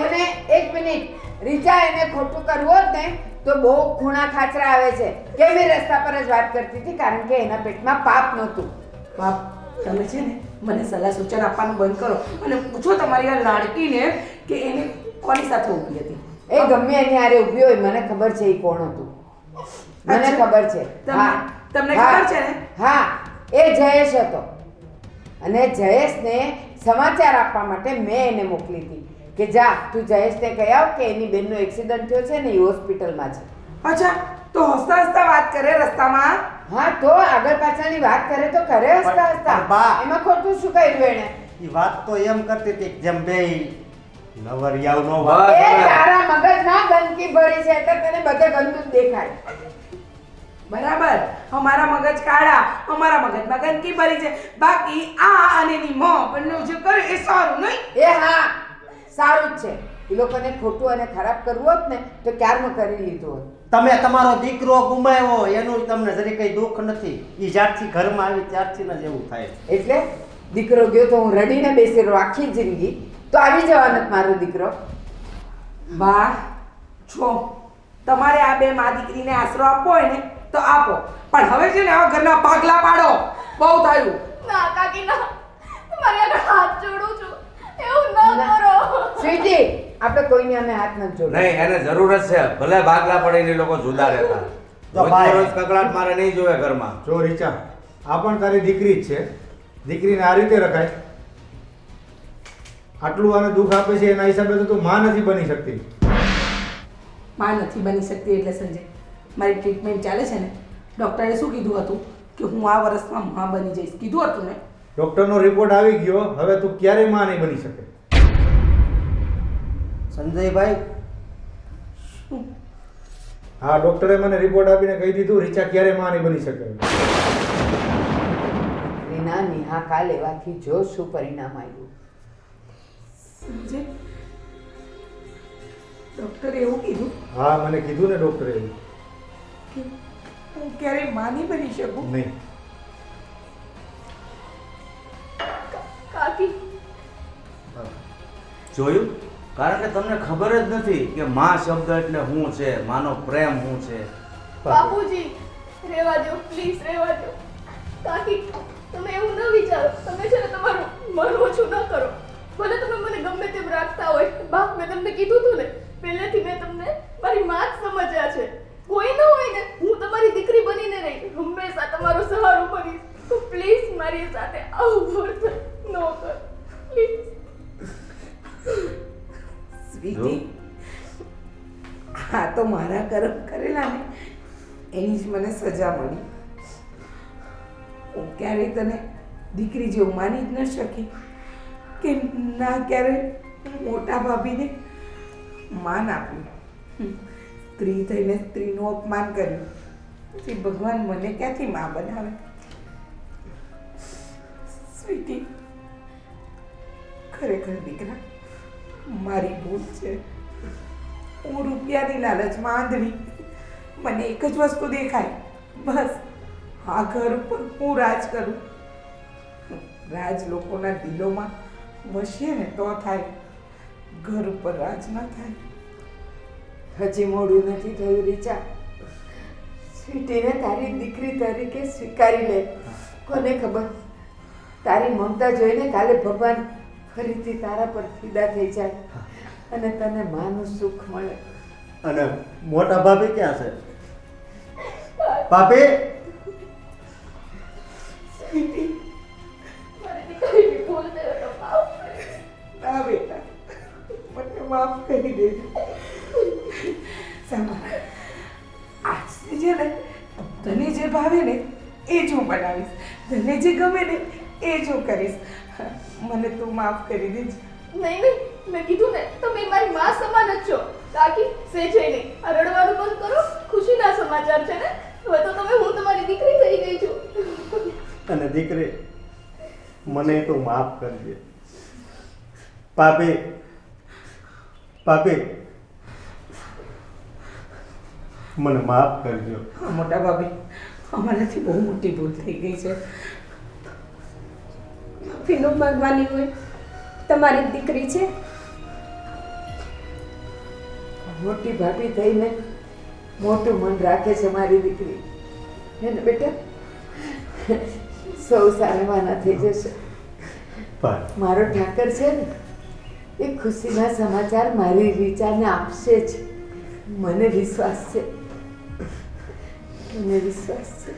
[SPEAKER 4] એને એક મિનિટ. રીચા, એને ખોટું કરવું હોત ને તો બહુ ખૂણા ખાચરા આવે છે. કેમ એ રસ્તા પર જ વાત કરતી હતી? કારણ કે એના પેટમાં પાપ નહોતું.
[SPEAKER 1] બાપ, તમે છે ને મને સલાહ સૂચન આપવાનું બંધ કરો અને પૂછો તમારી આ લાડકીને કે એને કોની સાથે ઊભી હતી.
[SPEAKER 4] એ ગમે એની હારે ઊભી હોય, મને ખબર છે એ કોણ હતું. મને
[SPEAKER 1] અચ્છા.
[SPEAKER 4] ખબર છે.
[SPEAKER 1] તમને
[SPEAKER 4] હા.
[SPEAKER 1] ખબર છે ને?
[SPEAKER 4] હા, એ જયેશ હતો અને જયેશને સમાચાર આપવા માટે મેં એને મોકલી હતી કે જા તું જયેશને કહી આવ કે એની બેનનો એક્સિડન્ટ થયો છે ને એ હોસ્પિટલમાં છે.
[SPEAKER 1] અચ્છા, તો હસતા હસતા વાત કરે રસ્તામાં?
[SPEAKER 4] હા, તો આગળ પાછળની વાત કરે તો કરે હસતા હસતા.
[SPEAKER 6] પણ બા.
[SPEAKER 4] એમાં ખોટું શું કર્યું એને?
[SPEAKER 6] એ વાત તો એમ કરતી હતી કે જેમ બે નવરિયાઓનો
[SPEAKER 7] બસ.
[SPEAKER 6] વાત.
[SPEAKER 4] એ તારા મગજમાં ગંદકી ભરી છે એટલે તને બધે ગંદુ જ દેખાય.
[SPEAKER 1] બરાબર, અમારા મગજ કાળા, અમારા મગજમાં ગંદકી ભરી છે. બાકી આ અને એની માં બંને જે કરે એ સારું નહીં.
[SPEAKER 4] એ હા, સારું જ છે. એ લોકોને ખોટું અને ખરાબ કરવું હોત ને તો ક્યારનું કરી લીધું હોત.
[SPEAKER 6] તમે તમારો દીકરો ગુમાવ્યો એનું તમને જરી કઈ દુઃખ નથી. એ જ્યારથી ઘરમાં આવી ત્યારથી જ એવું થાય છે.
[SPEAKER 4] એટલે દીકરો ગયો તો હું રડીને બેસી રહું આખી જિંદગી, તો આવી જવાનો જ મારો દીકરો.
[SPEAKER 1] બા છો, તમારે આ બે મા દીકરીને આશરો આપવો હોય ને તો આપો, પણ હવે છે ને આ ઘરના ભાગલા પાડો. બહુ થયું.
[SPEAKER 5] ના કાકી ના, તમારી આગળ હાથ જોડું છું, એવું ન કરો.
[SPEAKER 4] સ્વીટી, આપણે કોઈની અમે હાથ નથી જોડતા.
[SPEAKER 7] નહીં, એને જરૂર જ છે. ભલે ભાગલા પડીને એ લોકો જુદા રહેતા. રોજ કકડાટ મારે નહીં જોવે ઘરમાં.
[SPEAKER 3] જો રીચા, આ પણ તારી દીકરી જ છે. દીકરીને આ રીતે રખાય? આટલું આને દુઃખ આપે છે એના હિસાબે તો તું માં નથી બની શકતી.
[SPEAKER 1] માં નથી બની શકતી એટલે સંજય, મારી ટ્રીટમેન્ટ ચાલે છે ને, ડૉક્ટરે શું કીધું હતું કે હું આ વર્ષમાં માં બની જઈશ, કીધું હતું ને.
[SPEAKER 3] ડોક્ટરનો રિપોર્ટ આવી ગયો, હવે તું ક્યારેય માં નહીં બની શકે.
[SPEAKER 6] સંજયભાઈ,
[SPEAKER 3] હા, ડોક્ટરે મને રિપોર્ટ આપીને કહી દીધું રીચા ક્યારેય માં નહીં બની શકે.
[SPEAKER 4] રીનાની હા કાલ લેવાથી જો શું પરિણામ આવ્યું.
[SPEAKER 1] સંજય, ડૉક્ટરે એવું કીધું
[SPEAKER 3] હા, મને કીધું ને ડોક્ટરે એવું.
[SPEAKER 1] કે હું ક્યારેય માં નહીં બની શકું.
[SPEAKER 3] નહીં.
[SPEAKER 5] કાકી,
[SPEAKER 7] જોયું? કારણ કે તમને ખબર જ નથી કે માં શબ્દ એટલે શું છે, માનો પ્રેમ શું છે.
[SPEAKER 5] બાપુજી રહેવા દો, પ્લીઝ રહેવા દો. કાકી, તમે એવું ન વિચારો. તમે છે ને તમારું મન ઓછું ન કરો. ભલે તમે મને ગમે તેમ રાખતા હોય. બાપ, મેં તમને કીધું હતું ને, પહેલેથી મેં તમને મારી માં જ સમજ્યા છે. કોઈ ન હોય ને, હું તમારી દીકરી બનીને રહી, હંમેશા તમારો સહારો બનીશ. તો પ્લીઝ મારી સાથે આવું વર્તન ન કરો, પ્લીઝ.
[SPEAKER 1] સ્વીટી, હા તો મારા કર્મ કરેલા ને એની જ મને સજા મળી. હું ક્યારેય તને દીકરી જેવું માની જ ન શકી કે ના ક્યારેય મોટા ભાભીને માન આપ્યું. સ્ત્રી થઈને સ્ત્રીનું અપમાન કર્યું. પછી ભગવાન મને ક્યાંથી માં બનાવે. સ્વીટી, ખરેખર દીકરા મારી ભૂલ છે. હું રૂપિયાની લાલચમાં આંધળી. મને એક જ વસ્તુ દેખાય, બસ આ ઘર ઉપર હું રાજ કરું. રાજ લોકોના દિલોમાં વસીએ ને તો થાય, ઘર ઉપર રાજ ના થાય.
[SPEAKER 4] હજી મોડું નથી થયું રીચા. સ્વીટીને તારી દીકરી તરીકે સ્વીકારી લે. કોને ખબર, તારી મમતા જોઈને કાલે ભગવાન ફરીથી તારા પર ફિદા થઈ જાય અને તને માનું સુખ મળે.
[SPEAKER 6] અને મોટા ભાભી ક્યાં છે? ભાભી,
[SPEAKER 1] સ્વીટી,
[SPEAKER 5] મારી દીકરીની ભૂલ છે તો માફ કરો.
[SPEAKER 1] ના બેટા, મને માફ કરી દેજો. સાંભળ, આજથી છે ને તને જે ભાવે ને એ જ હું બનાવીશ, તને જે ગમે ને એ જ હું કરીશ. મને તું માફ કરી દેજે.
[SPEAKER 5] નહીં નહીં, મેં કીધું ને, તમે મારી માં સમાન જ છો. કાકી, સેજે નહીં. આ રડવાનું બંધ કરો. ખુશીના સમાચાર છે ને. હવે તો હું તમારી દીકરી થઈ ગઈ છું.
[SPEAKER 6] અને દીકરી, મને તો માફ કરજે. ભાભી, ભાભી, મને માફ કરજો.
[SPEAKER 1] મોટા ભાભી, અમારાથી બહુ મોટી ભૂલ થઈ ગઈ છે.
[SPEAKER 2] માફીનું માંગવાની હોય, તમારી દીકરી છે.
[SPEAKER 4] મોટી ભાભી થઈને મોટું મન રાખે છે મારી દીકરી. હે ને બેટા? સૌ સારવાના થઈ જશે. મારો ઠાકર છે ને, એ ખુશીના સમાચાર મારી રીચાને આપશે જ. મને વિશ્વાસ છે, મને વિશ્વાસ છે.